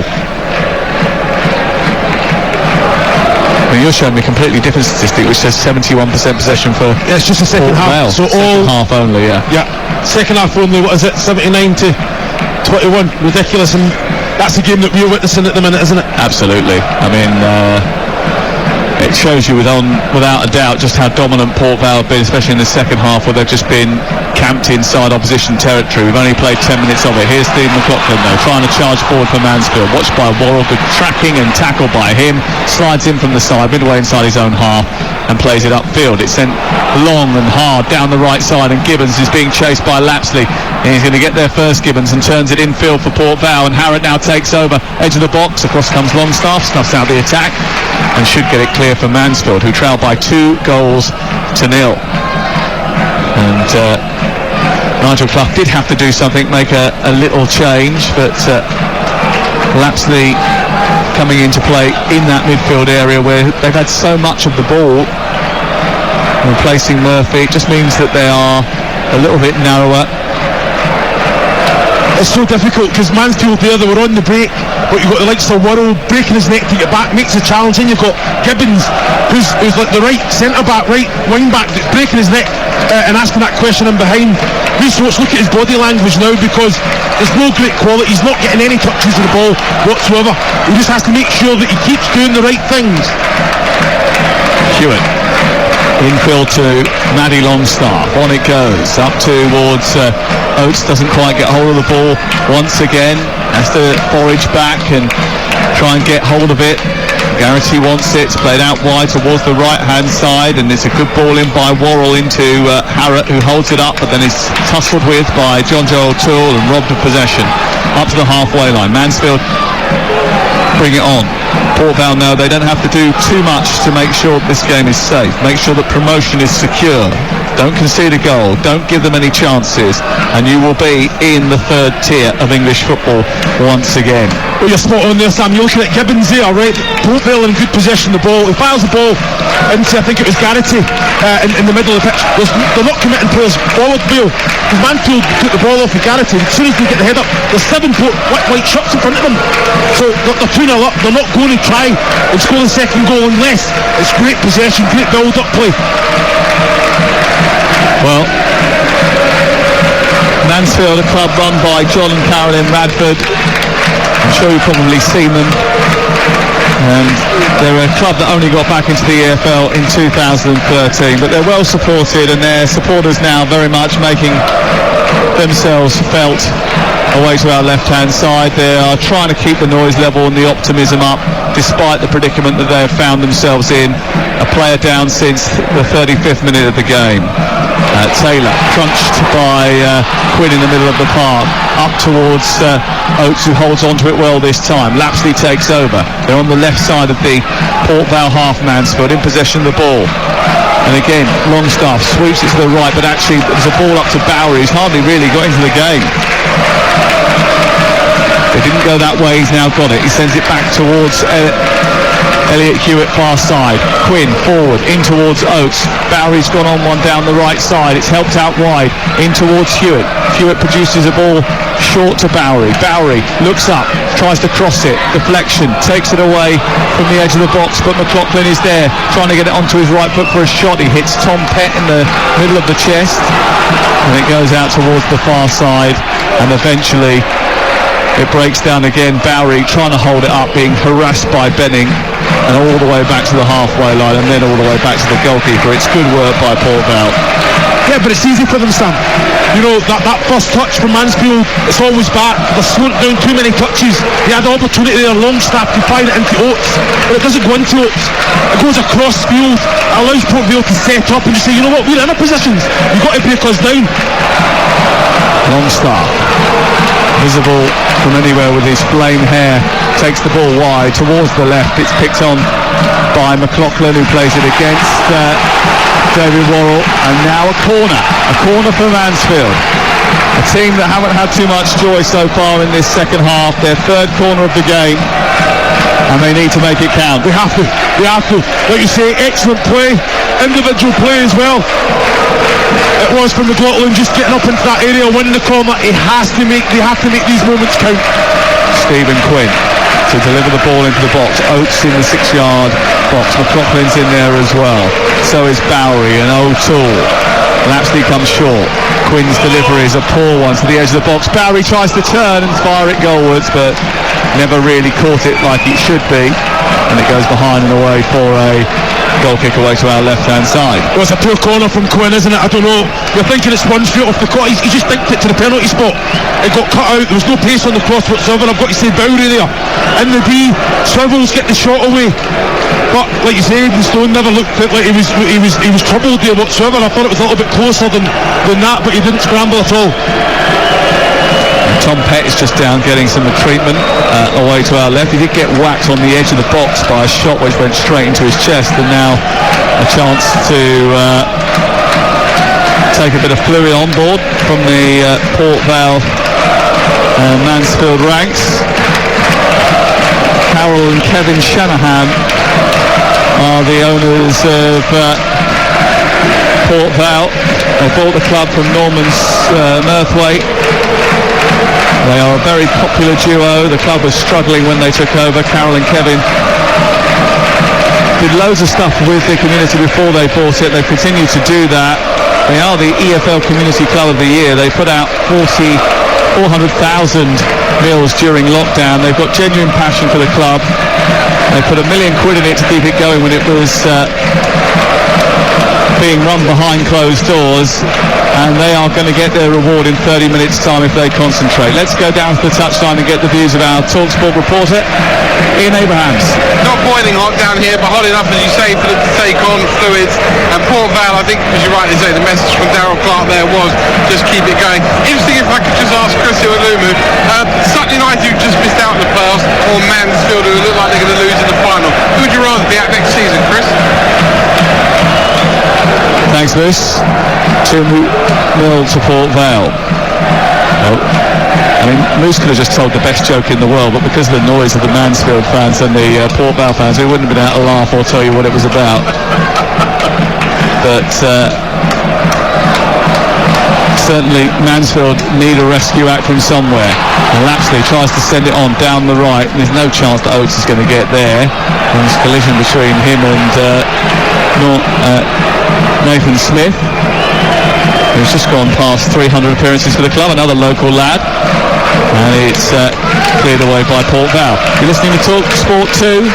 I mean, you're showing me a completely different statistic, which says 71% possession for it's just a second Port half. Vale. So second half only, yeah, second half only. What is it? 79 to 21. Ridiculous, and that's the game that we're witnessing at the minute, isn't it? Absolutely. I mean, it shows you without a doubt just how dominant Port Vale have been, especially in the second half, where they've just been camped inside opposition territory. We've only played 10 minutes of it. Here's Steve McLaughlin though, trying to charge forward for Mansfield. Watched by Worrell, good tracking and tackle by him. Slides in from the side, midway inside his own half, and plays it upfield. It's sent long and hard down the right side, and Gibbons is being chased by Lapsley. And he's going to get there first, Gibbons, and turns it infield for Port Vale, and Harrott now takes over, edge of the box, across comes Longstaff, snuffs out the attack, and should get it clear for Mansfield, who trail by 2-0. And Nigel Clough did have to do something, make a little change, but Lapsley coming into play in that midfield area where they've had so much of the ball, replacing Murphy. It just means that they are a little bit narrower. It's so difficult because Mansfield there, they were on the break, but you've got the likes of Worrell breaking his neck to get back, makes a challenge. Then you've got Gibbons, who's like the right centre-back, right wing-back, that's breaking his neck and asking that question in behind. Reece Roach, look at his body language now, because there's no great quality. He's not getting any touches of the ball whatsoever. He just has to make sure that he keeps doing the right things. Hewitt. Infield to Maddie Longstaff. On it goes. Up towards Oates. Doesn't quite get hold of the ball once again. Has to forage back and try and get hold of it. Garrity wants it. It's played out wide towards the right-hand side, and it's a good ball in by Worrell into Harrott, who holds it up, but then is tussled with by John Joe O'Toole and robbed of possession. Up to the halfway line. Mansfield bring it on. Port Vale know they don't have to do too much to make sure this game is safe. Make sure that promotion is secure. Don't concede a goal. Don't give them any chances, and you will be in the third tier of English football once again. Well, you're spot on there, Sam. You're looking at Gibbons there, right? Port Vale in good possession of the ball. He fires the ball into, I think it was Garrity, in the middle of the pitch. They're not committing players forward, Bill, because Mansfield took the ball off of Garrity. As soon as they get the head up, there's 7 white shots in front of them. So they're 2-0 up. They're not going to try and score the second goal unless it's great possession, great build-up play. Well, Mansfield, a club run by John and Carolyn Radford. I'm sure you've probably seen them. And they're a club that only got back into the EFL in 2013, but they're well supported, and their supporters now very much making themselves felt away to our left-hand side. They are trying to keep the noise level and the optimism up, despite the predicament that they have found themselves in. A player down since the 35th minute of the game. Taylor crunched by Quinn in the middle of the park, up towards Oates, who holds on to it well this time. Lapsley takes over. They're on the left side of the Port Vale half. Mansfield in possession of the ball, and again Longstaff sweeps it to the right, but actually there's a ball up to Bowery, who's hardly really got into the game. It didn't go that way. He's now got it. He sends it back towards Elliot Hewitt, far side. Quinn forward in towards Oates. Bowery's gone on one down the right side. It's helped out wide in towards Hewitt. Hewitt produces a ball short to Bowery. Bowery looks up, tries to cross it. Deflection, takes it away from the edge of the box, but McLaughlin is there trying to get it onto his right foot for a shot. He hits Tom Pett in the middle of the chest, and it goes out towards the far side, and eventually it breaks down again. Bowery trying to hold it up, being harassed by Benning, and all the way back to the halfway line, and then all the way back to the goalkeeper. It's good work by Port Vale. Yeah, but it's easy for them, Sam. You know, that first touch from Mansfield, it's always back. They're slowing down too many touches. They had the opportunity there, Longstaff to find it into Oates, but it doesn't go into Oates. It goes across field. It allows Port Vale to set up and just say, you know what, we're in our positions. You've got to break us down. Longstaff, visible from anywhere with his flame hair, takes the ball wide towards the left. It's picked on by McLaughlin, who plays it against David Worrell, and now a corner for Mansfield, a team that haven't had too much joy so far in this second half. Their third corner of the game, and they need to make it count. They have to. Like you say, excellent play, individual play as well. It was from McLaughlin just getting up into that area, winning the corner. They have to make these moments count. Stephen Quinn to deliver the ball into the box. Oates in the 6-yard box. McLaughlin's in there as well. So is Bowery and O'Toole. Lapsley comes short. Quinn's delivery is a poor one to the edge of the box. Bowery tries to turn and fire it goalwards, but never really caught it like it should be. And it goes behind and away for a goal kick away to our left-hand side. Well, it's a poor corner from Quinn, isn't it? I don't know. You're thinking it's one straight off the corner. He just dinked it to the penalty spot. It got cut out. There was no pace on the cross whatsoever. I've got to say Bowery there. In the D, Swivels get the shot away. But like you said, Stone never looked like he was troubled there whatsoever. I thought it was a little bit closer than that, but he didn't scramble at all. Tom Pett is just down getting some treatment away to our left. He did get whacked on the edge of the box by a shot which went straight into his chest, and now a chance to take a bit of fluid on board from the Port Vale Mansfield ranks. Carol and Kevin Shanahan are the owners of Port Vale. They bought the club from Norman's Merthwaite. They are a very popular duo. The club was struggling when they took over. Carol and Kevin did loads of stuff with the community before they bought it. They've continued to do that. They are the EFL Community Club of the Year. They put out 400,000 meals during lockdown. They've got genuine passion for the club. They put £1 million in it to keep it going when it was being run behind closed doors, and they are going to get their reward in 30 minutes time if they concentrate. Let's go down to the touchline and get the views of our TalkSport reporter, Ian Abrahams. Not boiling hot down here, but hot enough, as you say, for them to take on fluids. And Port Vale, I think, as you rightly say, the message from Darryl Clark there was just keep it going. Interesting if I could just ask Chris Iwalumu, Sutton United, who just missed out in the playoffs, or Mansfield, who look like they're going to lose in the final. Who would you rather be at next season, Chris? Thanks, Moose. 2-0 to Port Vale. Well, I mean, Moose could have just told the best joke in the world, but because of the noise of the Mansfield fans and the Port Vale fans, we wouldn't have been able to laugh or tell you what it was about. But certainly Mansfield need a rescue act from somewhere. And Lapsley tries to send it on down the right. There's no chance that Oates is going to get there. There's a collision between him and Nathan Smith, who's just gone past 300 appearances for the club, another local lad, and it's cleared away by Port Vale. You're listening to TalkSport 2.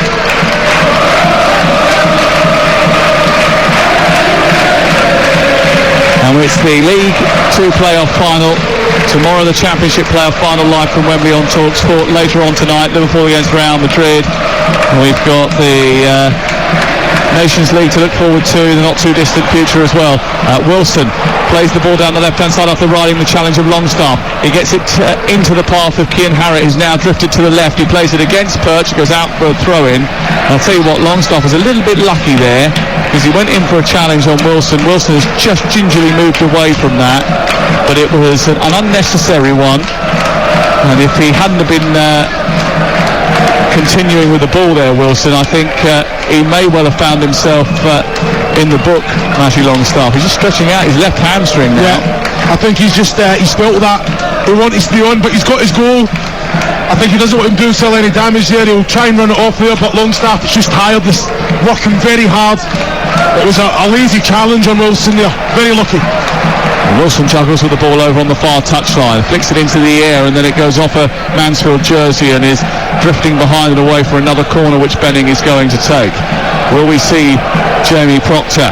And it's the League 2 Play-off final. Tomorrow the Championship Play-off final live from Wembley on TalkSport. Later on tonight, Liverpool against Real Madrid. We've got the Nations League to look forward to in the not too distant future as well. Wilson plays the ball down the left hand side after riding the challenge of Longstaff. He gets it into the path of Cian Harrett, who's now drifted to the left. He plays it against Perch. It goes out for a throw in. I'll tell you what, Longstaff was a little bit lucky there because he went in for a challenge on Wilson. Wilson has just gingerly moved away from that, but it was an unnecessary one, and if he hadn't have been continuing with the ball there, Wilson, I think he may well have found himself in the book, Matty Longstaff. He's just stretching out his left hamstring now. Yeah, I think he's just he's felt that he wanted to be on, but he's got his goal. I think he doesn't want him to do himself any damage there. He'll try and run it off there, but Longstaff is just tired, this working very hard. It was a lazy challenge on Wilson there, very lucky. Wilson juggles with the ball over on the far touchline, flicks it into the air, and then it goes off a Mansfield jersey and is drifting behind and away for another corner which Benning is going to take. Will we see Jamie Proctor?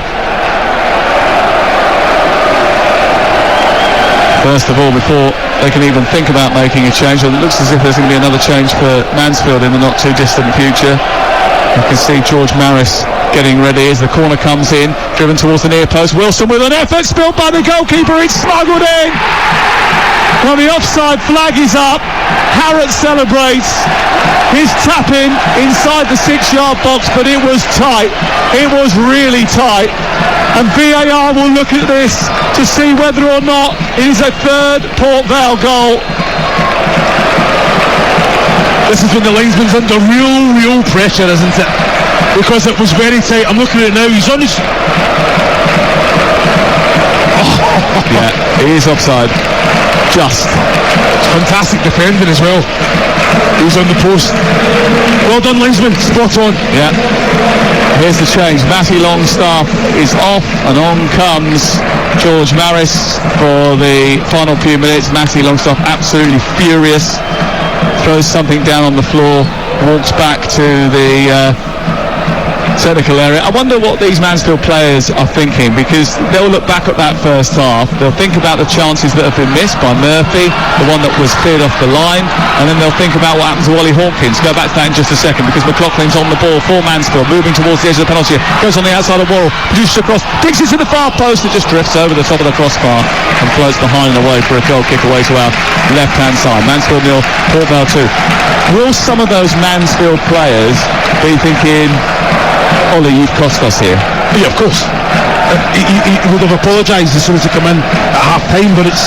First of all, before they can even think about making a change, it looks as if there's going to be another change for Mansfield in the not too distant future. You can see George Maris getting ready as the corner comes in, driven towards the near post. Wilson with an effort, spilled by the goalkeeper, it's smuggled in. Well, the offside flag is up. Harrott celebrates his tap-in inside the 6-yard box, but it was tight. It was really tight. And VAR will look at this to see whether or not it is a third Port Vale goal. This is when the linesman's under real pressure, isn't it? Because it was very tight. I'm looking at it now. He's on his... Yeah, he is offside. Just. Fantastic defending as well. He's on the post. Well done, linesman. Spot on. Yeah. Here's the change. Matty Longstaff is off, and on comes George Maris for the final few minutes. Matty Longstaff absolutely furious. Throws something down on the floor. Walks back to the technical area. I wonder what these Mansfield players are thinking, because they'll look back at that first half, they'll think about the chances that have been missed by Murphy, the one that was cleared off the line, and then they'll think about what happened to Ollie Hawkins. Go back to that in just a second, because McLaughlin's on the ball for Mansfield, moving towards the edge of the penalty area, goes on the outside of Worrell, produces a cross, digs it to the far post, it just drifts over the top of the crossbar and floats behind and away for a goal kick away to our left hand side. Mansfield 0, Port Vale 2. Will some of those Mansfield players be thinking, Ollie, you've cost us here? Yeah, of course. He would have apologised as soon as he come in at half time, but it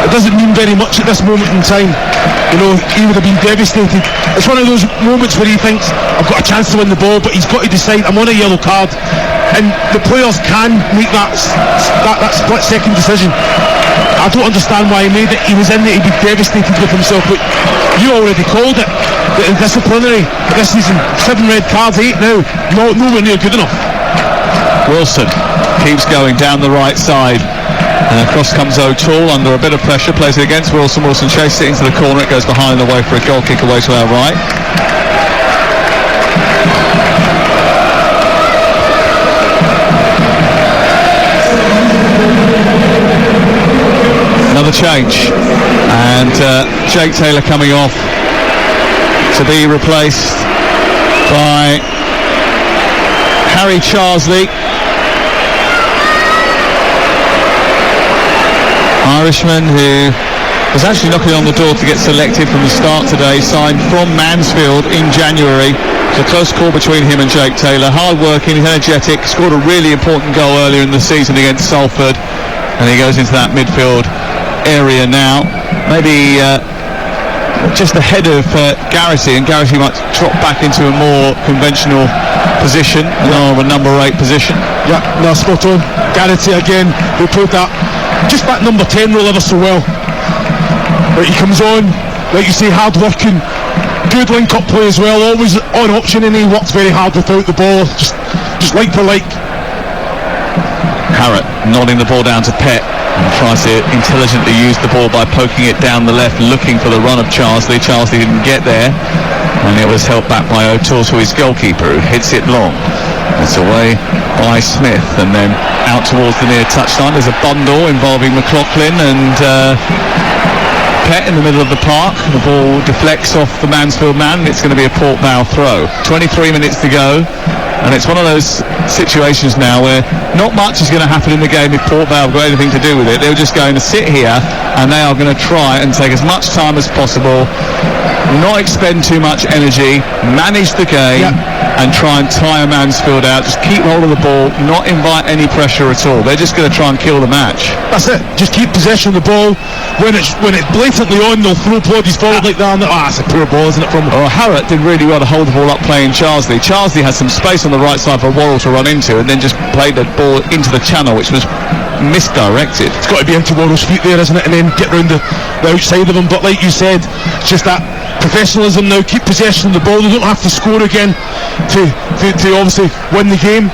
doesn't mean very much at this moment in time. You know, he would have been devastated. It's one of those moments where he thinks, I've got a chance to win the ball, but he's got to decide, I'm on a yellow card, and the players can make that split second decision. I don't understand why he made it. He was in there, he'd be devastated with himself, but you already called it. The disciplinary this season, 7 red cards, 8 now, nowhere near good enough. Wilson keeps going down the right side, and across comes O'Toole under a bit of pressure, plays it against Wilson. Wilson chases it into the corner, it goes behind and away for a goal kick away to our right. Another change, and Jake Taylor coming off to be replaced by Harry Charsley, Irishman, who was actually knocking on the door to get selected from the start today, signed from Mansfield in January. It's a close call between him and Jake Taylor. Hard working, energetic, scored a really important goal earlier in the season against Salford, and he goes into that midfield area now, maybe just ahead of Garrity, and Garrity might drop back into a more conventional position, or a number 8 position. Yeah, no, spot on. Garrity again, who played that number 10 role ever so well. But he comes on, like you say, hard working, good link up play as well, always on option, and he works very hard without the ball, just like for like. Harrott nodding the ball down to Pett, and tries to intelligently use the ball by poking it down the left, looking for the run of Charsley. Charsley didn't get there, and it was held back by O'Toole to his goalkeeper, who hits it long. It's away by Smith, and then out towards the near touchline. There's a bundle involving McLaughlin and Pett in the middle of the park. The ball deflects off the Mansfield man, and it's going to be a Port Vale throw. 23 minutes to go, and it's one of those situations now where not much is going to happen in the game if Port Vale have got anything to do with it. They're just going to sit here, and they are going to try and take as much time as possible, not expend too much energy, manage the game, and try and tire Mansfield out. Just keep hold of the ball, not invite any pressure at all. They're just going to try and kill the match. That's it. Just keep possession of the ball. When it's blatantly on, they'll throw bodies forward like that. That's a poor ball, isn't it? Harrott did really well to hold the ball up playing Charsley. Charsley had some space on the right side for Worrell to run into, and then just played the ball into the channel, which was misdirected. It's got to be into Worrell's feet there, isn't it? And then get round the outside of him. But like you said, it's just that professionalism now. Keep possession of the ball. They don't have to score again to obviously win the game.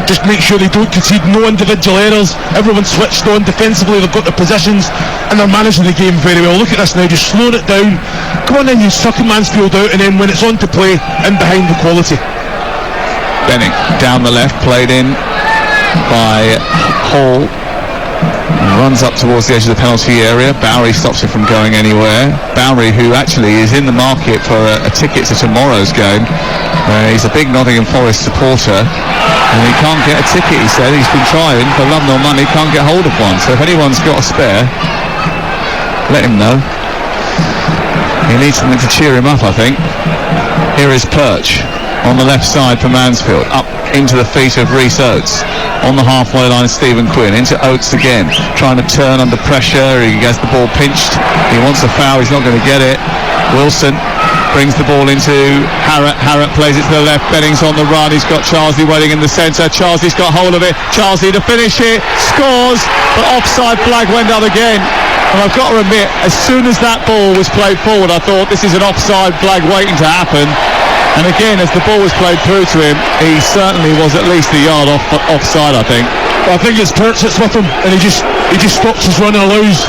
Just make sure they don't concede, no individual errors. Everyone's switched on defensively, they've got their positions, and they're managing the game very well. Look at this now, just slowing it down. Come on in, you're sucking Mansfield out, and then when it's on to play, in behind the quality. Benning down the left, played in by Hall. Runs up towards the edge of the penalty area. Bowery stops him from going anywhere. Bowery, who actually is in the market for a ticket to tomorrow's game. He's a big Nottingham Forest supporter and he can't get a ticket, he said. He's been trying for love nor money, can't get hold of one. So if anyone's got a spare, let him know. He needs something to cheer him up, I think. Here is Perch on the left side for Mansfield, up into the feet of Rhys Oates. On the halfway line, Stephen Quinn into Oates again, trying to turn under pressure. He gets the ball pinched. He wants a foul, he's not going to get it. Wilson brings the ball into Harrott. Harrott plays it to the left. Benning's on the run. He's got Charsley waiting in the centre. Charsley's got hold of it. Charsley to finish it. Scores, but offside flag went up again. And I've got to admit, as soon as that ball was played forward, I thought this is an offside flag waiting to happen. And again, as the ball was played through to him, he certainly was at least a yard offside, I think. Well, I think it's Perch that's with him, and he just stops his run and allows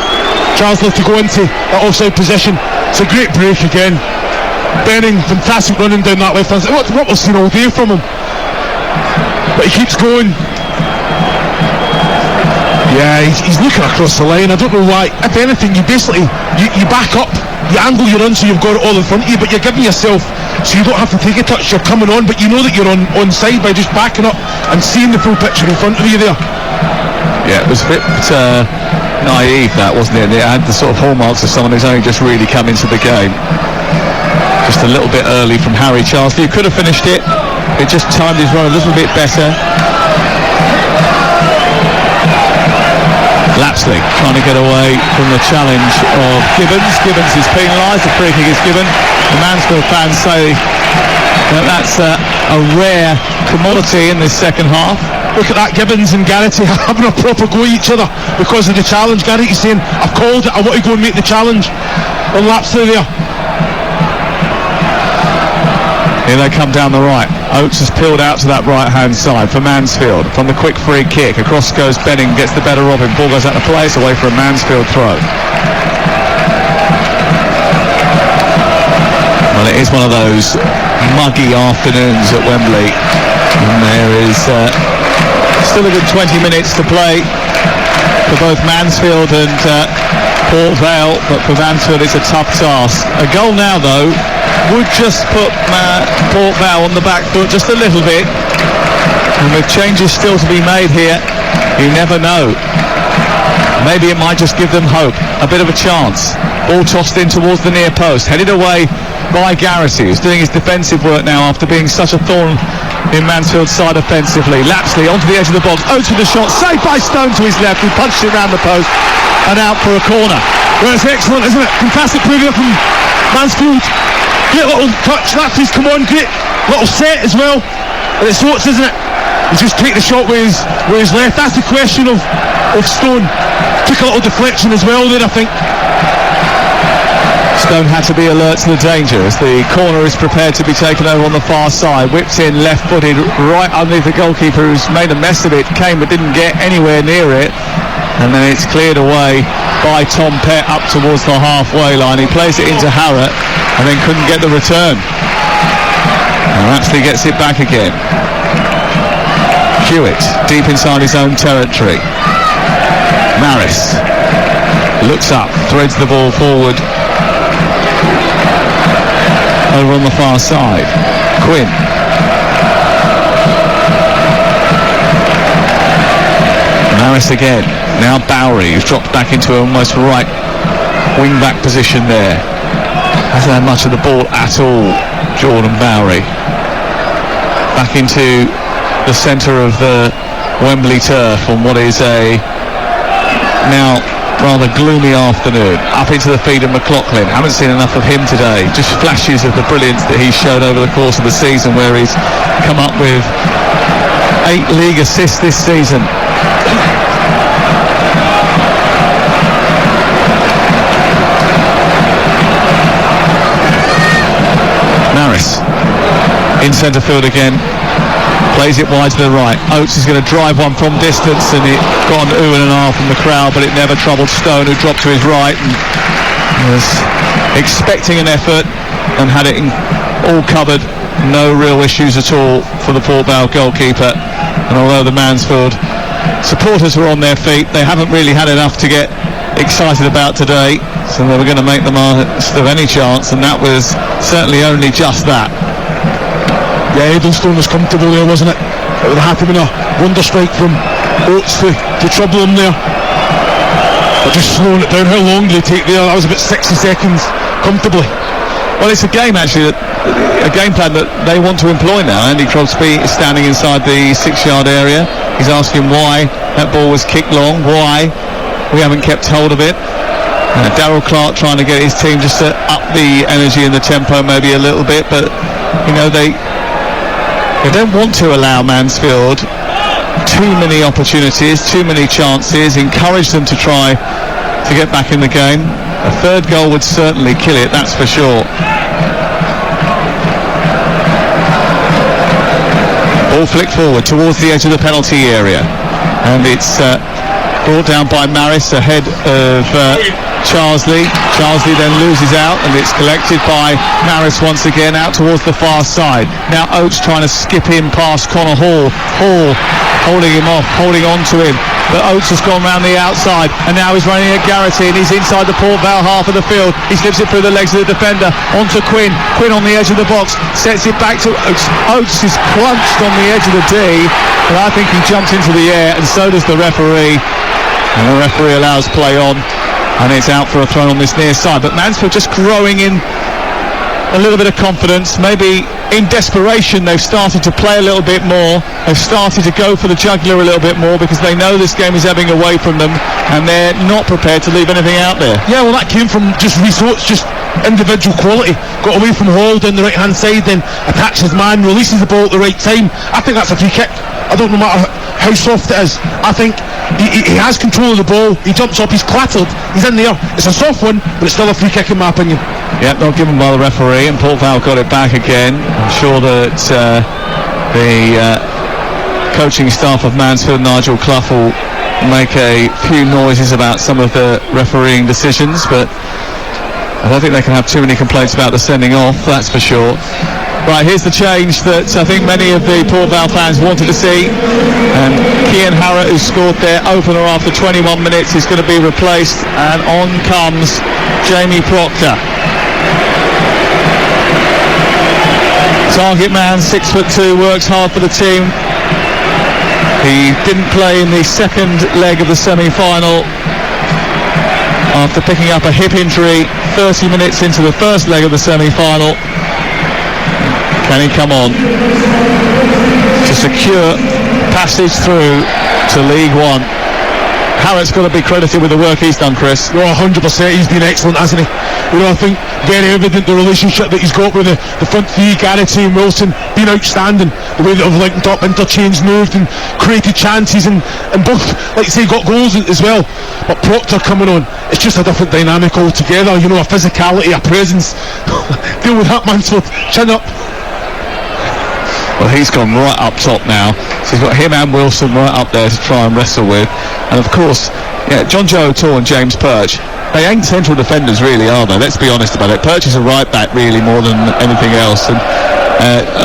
Charsley to go into that offside position. It's a great break again. Benning, fantastic running down that left hand side. What we've seen all day from him. But he keeps going. Yeah, he's looking across the line. I don't know why. If anything, you basically you back up, you angle your run so you've got it all in front of you, but you're giving yourself so you don't have to take a touch. You're coming on, but you know that you're on side by just backing up and seeing the full picture in front of you there. Yeah, it was a bit naive, that, wasn't it? It had the sort of hallmarks of someone who's only just really come into the game. Just a little bit early from Harry Charsley. He could have finished it. It just timed his run a little bit better. Lapsley trying to get away from the challenge of Gibbons. Gibbons is penalised. The free kick is given. The Mansfield fans say that that's a rare commodity in this second half. Look at that, Gibbons and Garrity having a proper go at each other because of the challenge. Garrity's saying, I've called it, I want to go and make the challenge. On Lapsley there. Here they come down the right. Oates has peeled out to that right hand side for Mansfield. From the quick free kick, across goes Benning, gets the better of him. Ball goes out of play, it's away for a Mansfield throw. Well, it is one of those muggy afternoons at Wembley, and there is still a good 20 minutes to play for both Mansfield and Port Vale, but for Mansfield it's a tough task. A goal now, though, would just put Port Vale on the back foot just a little bit, and with changes still to be made here, you never know. Maybe it might just give them hope, a bit of a chance. Ball tossed in towards the near post, headed away by Garrity, who's doing his defensive work now after being such a thorn in Mansfield's side offensively. Lapsley onto the edge of the box, Oates with the shot, saved by Stone to his left, who punched it round the post and out for a corner. Well, it's excellent, isn't it? Fantastic play there from Mansfield. Great little touch, Lapsley's come on, great little set as well. And it's Oates, isn't it? He just take the shot with his left. That's the question of Stone. Took a little deflection as well there, I think. Stone had to be alert to the danger as the corner is prepared to be taken over on the far side. Whipped in left-footed right underneath the goalkeeper, who's made a mess of it. Came but didn't get anywhere near it. And then it's cleared away by Tom Pett up towards the halfway line. He plays it into Harrott and then couldn't get the return. And Lapsley gets it back again. Hewitt deep inside his own territory. Maris looks up, threads the ball forward over on the far side. Quinn. Maris again. Now Bowery, who's dropped back into almost right wing back position there. Hasn't had much of the ball at all, Jordan Bowery. Back into the centre of the Wembley turf on what is a now rather gloomy afternoon. Up into the feet of McLaughlin. Haven't seen enough of him today. Just flashes of the brilliance that he's showed over the course of the season, where he's come up with 8 league assists this season. Maris in centre field again. Plays it wide to the right. Oates is going to drive one from distance, and it got an ooh and an ah from the crowd, but it never troubled Stone, who dropped to his right and was expecting an effort and had it all covered. No real issues at all for the Port Vale goalkeeper. And although the Mansfield supporters were on their feet. They haven't really had enough to get excited about today, so they were going to make the most of any chance, and that was certainly only just that. Yeah, Eddlestone was comfortable there, wasn't it? It would have had to been a wonder strike from Oates to trouble him there. But just slowing it down. How long did they take there? That was about 60 seconds comfortably. Well, it's a game actually, a game plan that they want to employ now. Andy Crosby is standing inside the 6-yard area. He's asking why that ball was kicked long, why we haven't kept hold of it. Darryl Clark trying to get his team just to up the energy and the tempo maybe a little bit, but you know, they don't want to allow Mansfield too many opportunities, too many chances, encourage them to try to get back in the game. A third goal would certainly kill it, that's for sure. Ball flicked forward towards the edge of the penalty area, and it's brought down by Maris ahead of Charsley. Charsley then loses out, and it's collected by Maris once again out towards the far side. Now Oates trying to skip in past Connor Hall. Hall holding him off, holding on to him, but Oates has gone round the outside, and now he's running at Garrity, and he's inside the Port Vale half of the field. He slips it through the legs of the defender onto Quinn. Quinn on the edge of the box, sets it back to Oates. Oates is crunched on the edge of the D, but I think he jumps into the air, and so does the referee. And the referee allows play on, and it's out for a throw on this near side. But Mansfield just growing in a little bit of confidence. Maybe in desperation they've started to play a little bit more. They've started to go for the jugular a little bit more because they know this game is ebbing away from them, and they're not prepared to leave anything out there. Yeah, well, that came from just results, just individual quality. Got away from Hall down the right hand side, then attacks his man, releases the ball at the right time. I think that's a free kick. I don't know matter how soft it is. I think he has control of the ball. He jumps up, he's clattered, he's in there. It's a soft one, but it's still a free kick in my opinion. Yep, not given by the referee, and Port Vale got it back again. I'm sure that the coaching staff of Mansfield, Nigel Clough, will make a few noises about some of the refereeing decisions, but I don't think they can have too many complaints about the sending off, that's for sure. Right, here's the change that I think many of the Port Vale fans wanted to see, and Cian Harrott, who scored their opener after 21 minutes, is going to be replaced, and on comes Jamie Proctor. Target man, 6'2", works hard for the team. He didn't play in the second leg of the semi-final after picking up a hip injury 30 minutes into the first leg of the semi-final. Can he come on to secure passage through to League One? Harrott's got to be credited with the work he's done, Chris. Oh, 100%, he's been excellent, hasn't he? You know, I think very evident the relationship that he's got with the front three, Garrity and Wilson, been outstanding. The way that they've linked up, interchanged, moved and created chances, and both, like you say, got goals as well. But Proctor coming on, it's just a different dynamic altogether. You know, a physicality, a presence. Deal with that, Mansfield. Chin up. Well, he's gone right up top now, so he's got him and Wilson right up there to try and wrestle with. And of course, yeah, John Joe O'Toole and James Perch, they ain't central defenders really, are they? Let's be honest about it. Perch is a right back really more than anything else, and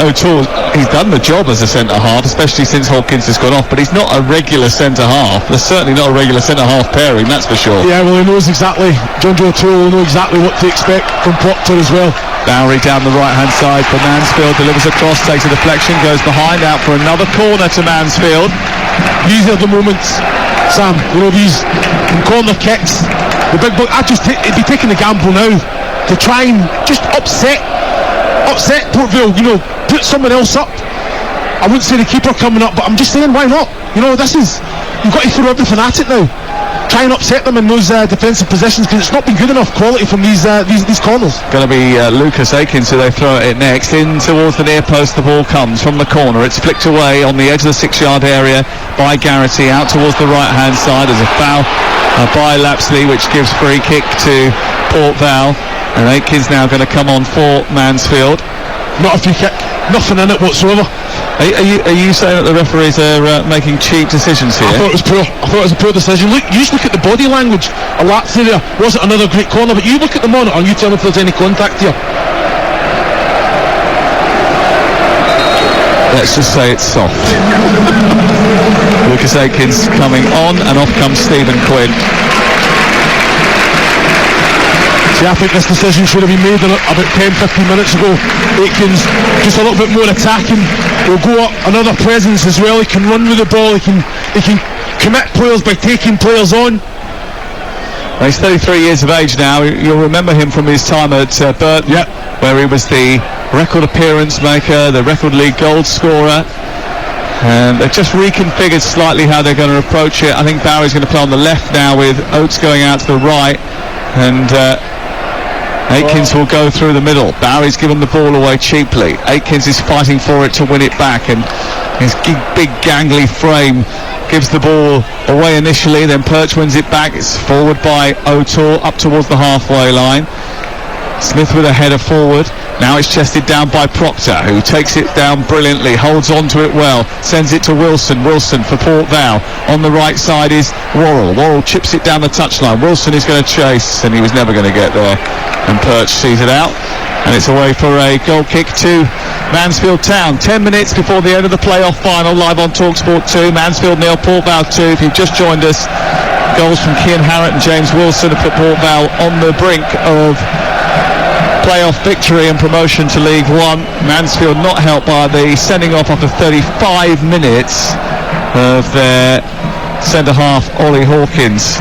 O'Toole, he's done the job as a centre half, especially since Hawkins has gone off, but he's not a regular centre half. There's certainly not a regular centre half pairing, that's for sure. Yeah, well, he knows exactly, John Joe O'Toole will know exactly what to expect from Proctor as well. Bowery down the right hand side for Mansfield, delivers a cross, takes a deflection, goes behind, out for another corner to Mansfield. These are the moments, Sam, you know, these corner kicks, the big boy, he'd be taking the gamble now to try and just upset Port Vale, you know, put someone else up. I wouldn't say the keeper coming up, but I'm just saying, why not? You know, you've got to throw everything at it now. Try and upset them in those defensive positions, because it's not been good enough quality from these corners. Going to be Lucas Akins who they throw it next. In towards the near post, the ball comes from the corner. It's flicked away on the edge of the 6-yard area by Garrity, out towards the right hand side. There's a foul by Lapsley, which gives free kick to Port Vale, and Akins now going to come on for Mansfield. Not a free kick, nothing in it whatsoever. Are you saying that the referees are making cheap decisions here? I thought it was poor. I thought it was a poor decision. Look, you just look at the body language. A Lapsley there wasn't another great corner, but you look at the monitor and you tell me if there's any contact here. Let's just say it's soft. Lucas Aikins coming on, and off comes Stephen Quinn. See, I think this decision should have been made about 10-15 minutes ago. Aikins just a little bit more attacking. He'll go up, another presence as well. He can run with the ball. He can commit players by taking players on. Well, he's 33 years of age now. You'll remember him from his time at Burton, where he was the record appearance maker, the record league goal scorer. And they've just reconfigured slightly how they're going to approach it. I think Barry's going to play on the left now, with Oates going out to the right, and Aikins will go through the middle. Barry's given the ball away cheaply. Aikins is fighting for it to win it back, and his big gangly frame gives the ball away initially, then Perch wins it back. It's forward by O'Toole up towards the halfway line. Smith with a header forward. Now it's chested down by Proctor, who takes it down brilliantly, holds on to it well, sends it to Wilson. Wilson for Port Vale. On the right side is Worrell. Worrell chips it down the touchline. Wilson is going to chase, and he was never going to get there. And Perch sees it out, and it's away for a goal kick to Mansfield Town. 10 minutes before the end of the play-off final, live on TalkSport 2. Mansfield 0, Port Vale 2. If you've just joined us, goals from Cian Harrett and James Wilson have put Port Vale on the brink of play-off victory and promotion to League 1. Mansfield not helped by the sending off after 35 minutes of their centre-half Ollie Hawkins.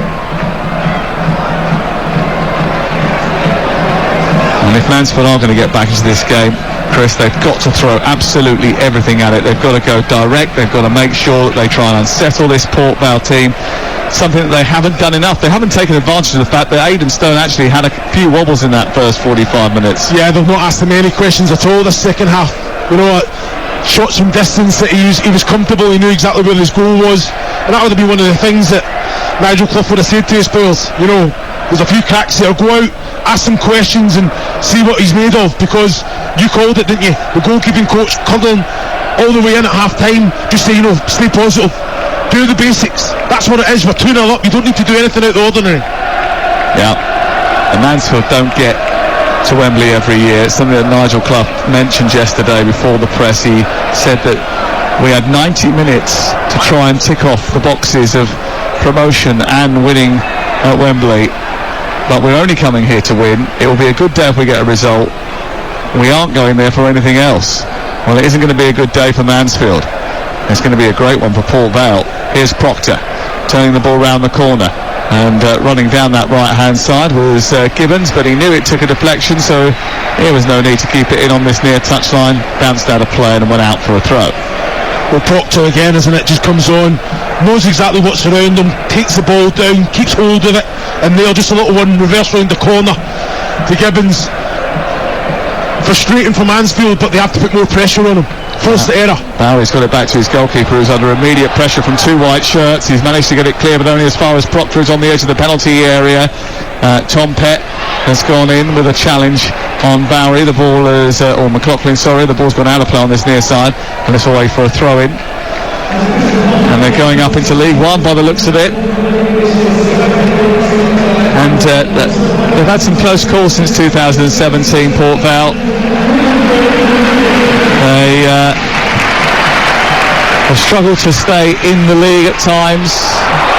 And if Mansfield are going to get back into this game, Chris, they've got to throw absolutely everything at it. They've got to go direct. They've got to make sure that they try and unsettle this Port Vale team. Something that they haven't done enough. They haven't taken advantage of the fact that Aidan Stone actually had a few wobbles in that first 45 minutes. Yeah, they've not asked him any questions at all this second half. You know, shots from distance that he was comfortable. He knew exactly where his goal was, and that would have been one of the things that Nigel Clough would have said to his players. You know, there's a few cracks there. Go out, ask some questions, and see what he's made of, because you called it, didn't you? The goalkeeping coach Cullen all the way in at half time just say, you know, stay positive, do the basics. That's what it is. We're 2-0 up. You don't need to do anything out of the ordinary. Yeah, and Mansfield don't get to Wembley every year. It's something that Nigel Clough mentioned yesterday before the press. He said that we had 90 minutes to try and tick off the boxes of promotion and winning at Wembley, but we're only coming here to win. It will be a good day if we get a result. We aren't going there for anything else. Well, it isn't going to be a good day for Mansfield. It's going to be a great one for Port Vale. Here's Proctor turning the ball round the corner, and running down that right hand side was Gibbons, but he knew it took a deflection, so there was no need to keep it in on this near touchline. Bounced out of play and went out for a throw. Well, Proctor again, isn't it? Just comes on, knows exactly what's around him, takes the ball down, keeps hold of it, and there, just a little one, reverse round the corner to Gibbons. Frustrating for Mansfield, but they have to put more pressure on him. Forced the error. Barry's got it back to his goalkeeper, who's under immediate pressure from two white shirts. He's managed to get it clear, but only as far as Proctor is on the edge of the penalty area. Tom Pett has gone in with a challenge on Barry. The ball is, or McLaughlin, sorry, the ball's gone out of play on this near side, and it's away for a throw-in. And they're going up into League 1 by the looks of it. And they've had some close calls since 2017, Port Vale. They have struggled to stay in the league at times,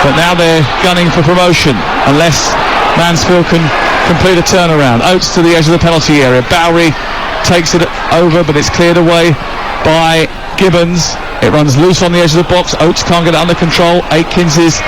but now they're gunning for promotion unless Mansfield can complete a turnaround. Oates to the edge of the penalty area. Bowery takes it over, but it's cleared away by Gibbons. It runs loose on the edge of the box. Oates can't get it under control. Aikins is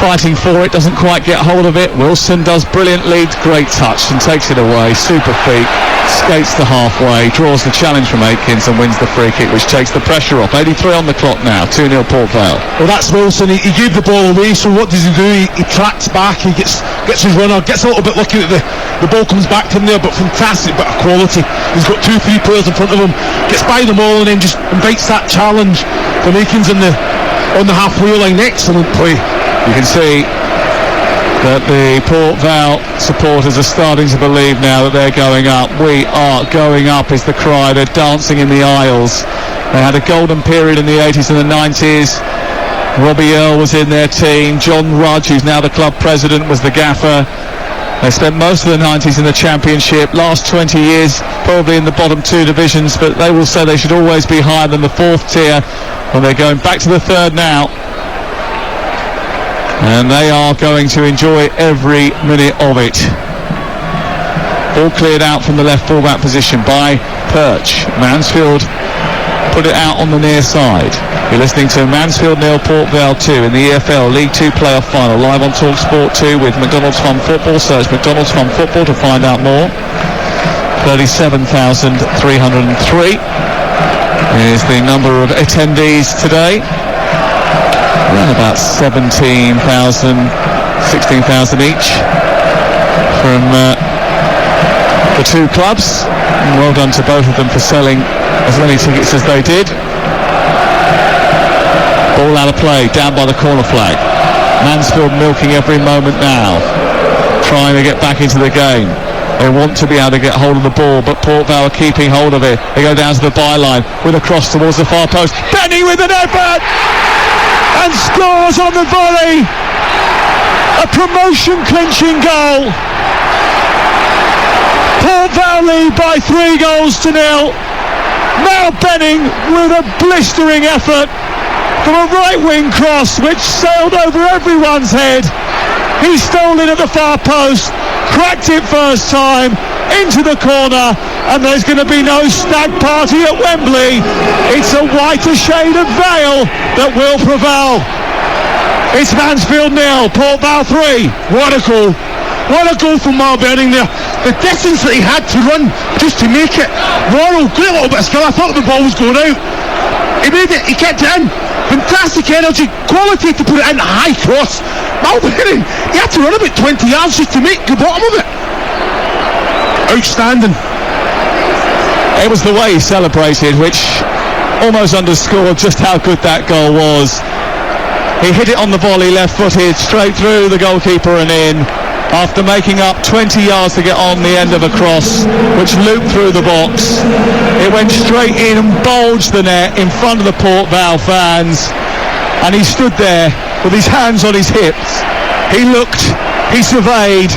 fighting for it, doesn't quite get hold of it. Wilson does brilliantly, great touch, and takes it away. Super feet, skates to halfway, draws the challenge from Aikins and wins the free kick, which takes the pressure off. 83 on the clock now, 2-0 Port Vale. Well, that's Wilson. He gave the ball away, so what does he do? He tracks back, he gets his runner, gets a little bit lucky that the ball comes back to him there, but fantastic bit of quality. He's got 2-3 players in front of him, gets by them all, and then just invites that challenge from Aikins on the halfway line. Excellent play. You can see that the Port Vale supporters are starting to believe now that they're going up. We are going up is the cry. They're dancing in the aisles. They had a golden period in the 80s and the 90s. Robbie Earle was in their team. John Rudge, who's now the club president, was the gaffer. They spent most of the 90s in the Championship. Last 20 years probably in the bottom two divisions, but they will say they should always be higher than the fourth tier. Well, they're going back to the third now. And they are going to enjoy every minute of it. Ball cleared out from the left fullback position by Perch. Mansfield put it out on the near side. You're listening to Mansfield 0, Port Vale 2 in the EFL League 2 Play-off final, live on TalkSport 2 with McDonald's Fun Football. Search McDonald's Fun Football to find out more. 37,303 is the number of attendees today. Around about 16,000 each from the two clubs. And well done to both of them for selling as many tickets as they did. Ball out of play, down by the corner flag. Mansfield milking every moment now, trying to get back into the game. They want to be able to get hold of the ball, but Port Vale are keeping hold of it. They go down to the byline with a cross towards the far post. Benny with an effort and scores on the volley. A promotion clinching goal. Port Vale lead by 3-0. Now Benning with a blistering effort from a right wing cross which sailed over everyone's head. He stole in at the far post, cracked it first time into the corner, and there's going to be no stag party at Wembley. It's a whiter shade of Vale that will prevail. It's Mansfield 0, Port Vale 3. What a goal. What a goal from Mark Benning there. The distance that he had to run just to make it. Royal, great little bit of skill. I thought the ball was going out. He made it, he kept it in. Fantastic energy, quality to put it in, high cross. Mal Benning, he had to run about 20 yards just to make the bottom of it. Outstanding. It was the way he celebrated which almost underscored just how good that goal was. He hit it on the volley, left-footed, straight through the goalkeeper and in, after making up 20 yards to get on the end of a cross which looped through the box. It went straight in and bulged the net in front of the Port Vale fans, and he stood there with his hands on his hips. He looked, he surveyed,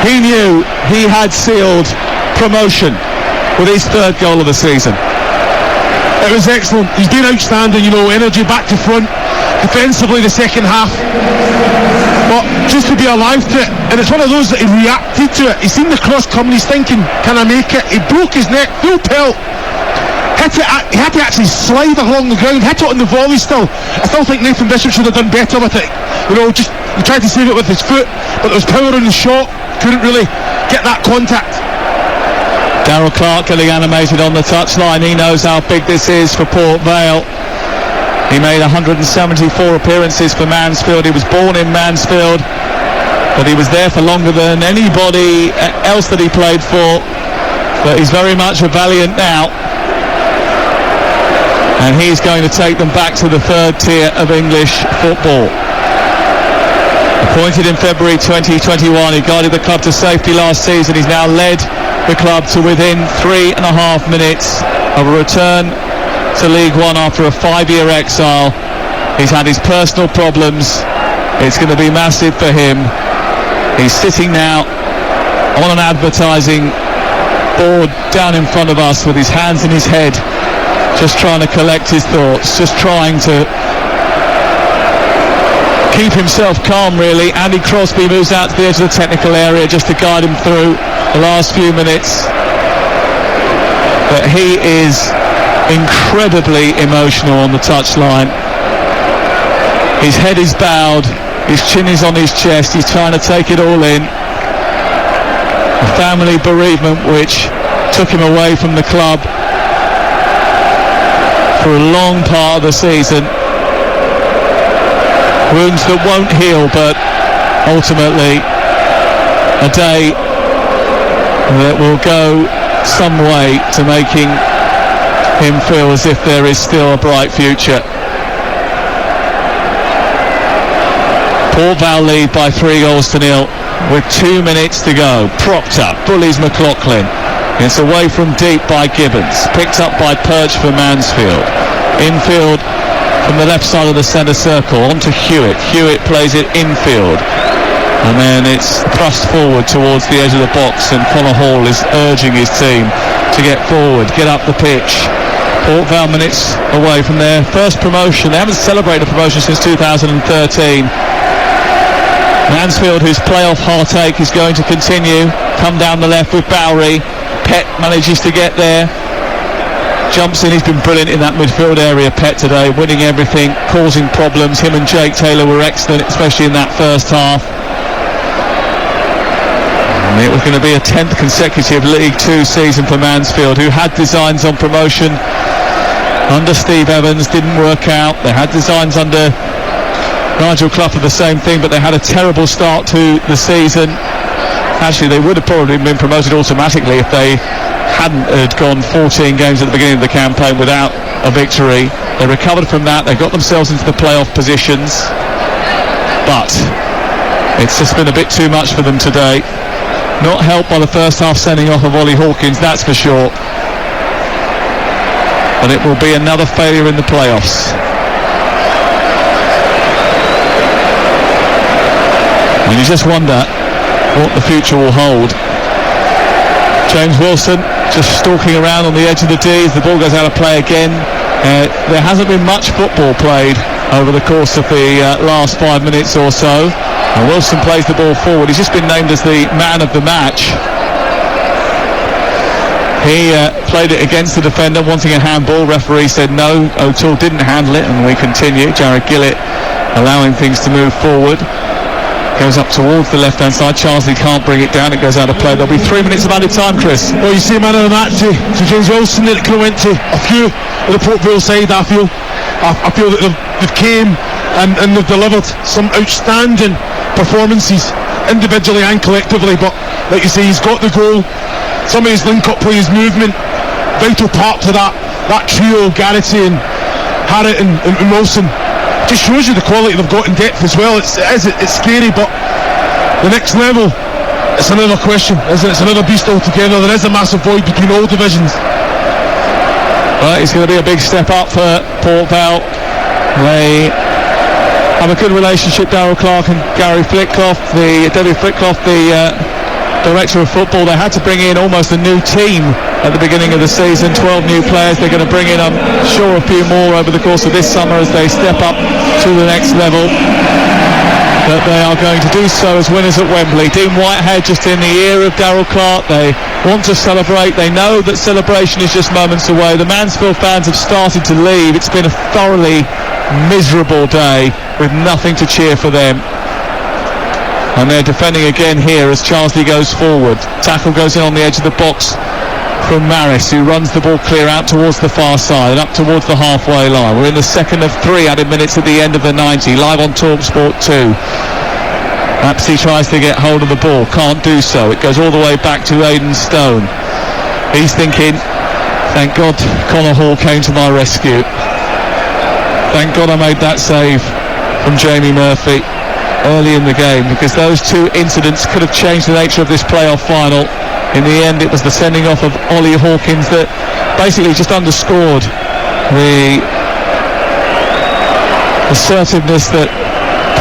he knew he had sealed promotion with his third goal of the season. It was excellent. He's been outstanding, energy back to front, defensively the second half. But just to be alive to it, and it's one of those that he reacted to it. He's seen the cross coming, he's thinking, can I make it? He broke his neck, full pelt. Hit it, he had to actually slide along the ground, hit it on the volley still. I still think Nathan Bishop should have done better with it. Just he tried to save it with his foot, but there was power in the shot, couldn't really get that contact. Darryl Clark getting animated on the touchline. He knows how big this is for Port Vale. He made 174 appearances for Mansfield. He was born in Mansfield, but he was there for longer than anybody else that he played for. But he's very much a valiant now, and he's going to take them back to the third tier of English football. Appointed in February 2021, he guided the club to safety last season. He's now led the club to within 3.5 minutes of a return to League 1 after a 5-year exile. He's had his personal problems. It's going to be massive for him. He's sitting now on an advertising board down in front of us with his hands in his head, just trying to collect his thoughts, just trying to keep himself calm, really. Andy Crosby moves out to the edge of the technical area just to guide him through the last few minutes. But he is incredibly emotional on the touchline. His head is bowed, his chin is on his chest, he's trying to take it all in. A family bereavement which took him away from the club for a long part of the season. Wounds that won't heal, but ultimately a day that will go some way to making him feel as if there is still a bright future. Port Vale lead by 3-0 with 2 minutes to go. Propped up, bullies McLaughlin. It's away from deep by Gibbons, picked up by Perch for Mansfield. Infield from the left side of the centre circle onto Hewitt. Hewitt plays it infield, and then it's thrust forward towards the edge of the box, and Connor Hall is urging his team to get forward, get up the pitch. Port Vale minutes away from their first promotion. They haven't celebrated a promotion since 2013. Mansfield, whose playoff heartache is going to continue, come down the left with Bowery. Pett manages to get there, jumps in. He's been brilliant in that midfield area, Pett, today, winning everything, causing problems. Him and Jake Taylor were excellent, especially in that first half. And it was going to be a 10th consecutive League 2 season for Mansfield, who had designs on promotion under Steve Evans, didn't work out. They had designs under Nigel Clough of the same thing, but they had a terrible start to the season. Actually, they would have probably been promoted automatically if they hadn't had gone 14 games at the beginning of the campaign without a victory. They recovered from that. They got themselves into the playoff positions, but it's just been a bit too much for them today. Not helped by the first half sending off of Ollie Hawkins, that's for sure. But it will be another failure in the playoffs. And you just wonder what the future will hold. James Wilson just stalking around on the edge of the D as the ball goes out of play again. There hasn't been much football played over the course of the last 5 minutes or so. And Wilson plays the ball forward. He's just been named as the man of the match. He played it against the defender, wanting a handball. Referee said no. O'Toole didn't handle it, and we continue. Jared Gillett allowing things to move forward. Goes up towards the left-hand side. Charsley can't bring it down. It goes out of play. There'll be 3 minutes of added time, Chris. Well, you see man of the match to James Wilson. That could have went to a few of the Port Vale side, I feel. I feel that they've came and they've delivered some outstanding performances, individually and collectively. But, like you say, he's got the goal. Some of his link-up play, his movement, vital part to that trio, Garrity and Harrett and Wilson. Just shows you the quality they've got in depth as well. It's scary, but the next level, it's another question, isn't it? It's another beast altogether. There is a massive void between all divisions. Right, it's going to be a big step up for Port Vale. They have a good relationship, Darryl Clark and Gary Flitcroft. Debbie Flitcroft, the director of football, they had to bring in almost a new team at the beginning of the season. 12 new players. They're going to bring in, I'm sure, a few more over the course of this summer as they step up to the next level. But they are going to do so as winners at Wembley. Dean Whitehead just in the ear of Darryl Clark. They want to celebrate. They know that celebration is just moments away. The Mansfield fans have started to leave. It's been a thoroughly miserable day with nothing to cheer for them. And they're defending again here as Charsley goes forward. Tackle goes in on the edge of the box from Maris, who runs the ball clear out towards the far side and up towards the halfway line. We're in the second of 3 added minutes at the end of the 90, live on TalkSport 2. Apsey tries to get hold of the ball, can't do so. It goes all the way back to Aidan Stone. He's thinking, thank God Connor Hall came to my rescue. Thank God I made that save from Jamie Murphy early in the game, because those two incidents could have changed the nature of this playoff final. In the end, it was the sending off of Ollie Hawkins that basically just underscored the assertiveness that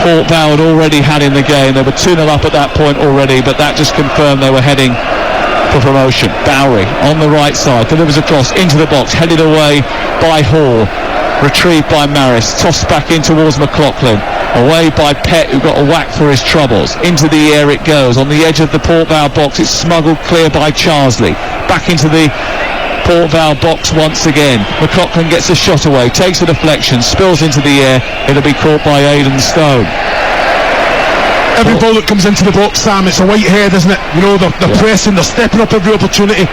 Port Vale had already had in the game. They were 2-0 up at that point already, but that just confirmed they were heading for promotion. Bowery on the right side, delivers a cross into the box, headed away by Hall, retrieved by Maris, tossed back in towards McLaughlin, away by Pett, who got a whack for his troubles. Into the air it goes, on the edge of the Port Vale box. It's smuggled clear by Charsley, back into the Port Vale box once again. McLaughlin gets a shot away, takes a deflection, spills into the air. It'll be caught by Aidan Stone. Every ball that comes into the box, Sam, it's a white head, isn't it? You know, they're pressing, they're stepping up every opportunity.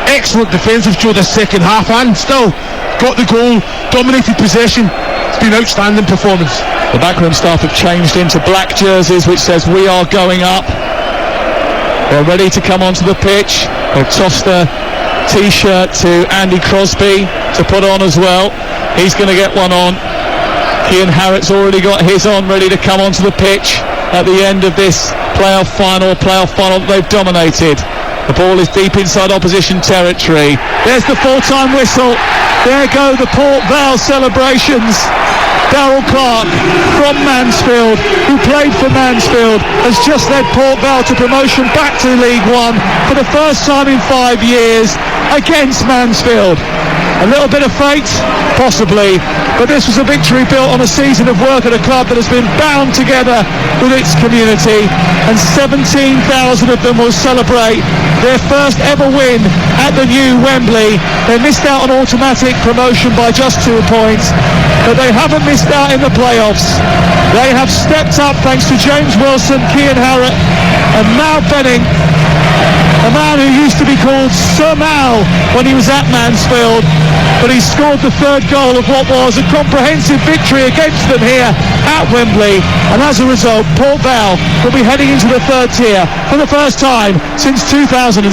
Excellent defensive show this second half, and still got the goal, dominated possession. It's been an outstanding performance. The backroom staff have changed into black jerseys, which says we are going up. They're ready to come onto the pitch. They've tossed a t-shirt to Andy Crosby to put on as well. He's going to get one on. Cian Harrett's already got his on, ready to come onto the pitch at the end of this playoff final that they've dominated. The ball is deep inside opposition territory. There's the full-time whistle. There go the Port Vale celebrations. Darryl Clark from Mansfield, who played for Mansfield, has just led Port Vale to promotion back to League 1 for the first time in 5 years against Mansfield. A little bit of fate, possibly, but this was a victory built on a season of work at a club that has been bound together with its community, and 17,000 of them will celebrate their first ever win at the new Wembley. They missed out on automatic promotion by just 2 points, but they haven't missed out in the playoffs. They have stepped up thanks to James Wilson, Cian Harrott and Mal Benning, a man who used to be called Sir Mal when he was at Mansfield, but he scored the 3rd goal of what was a comprehensive victory against them here at Wembley, and as a result Port Vale will be heading into the 3rd tier for the first time since 2017.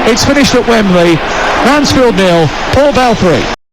It's finished at Wembley, Mansfield 0, Port Vale 3.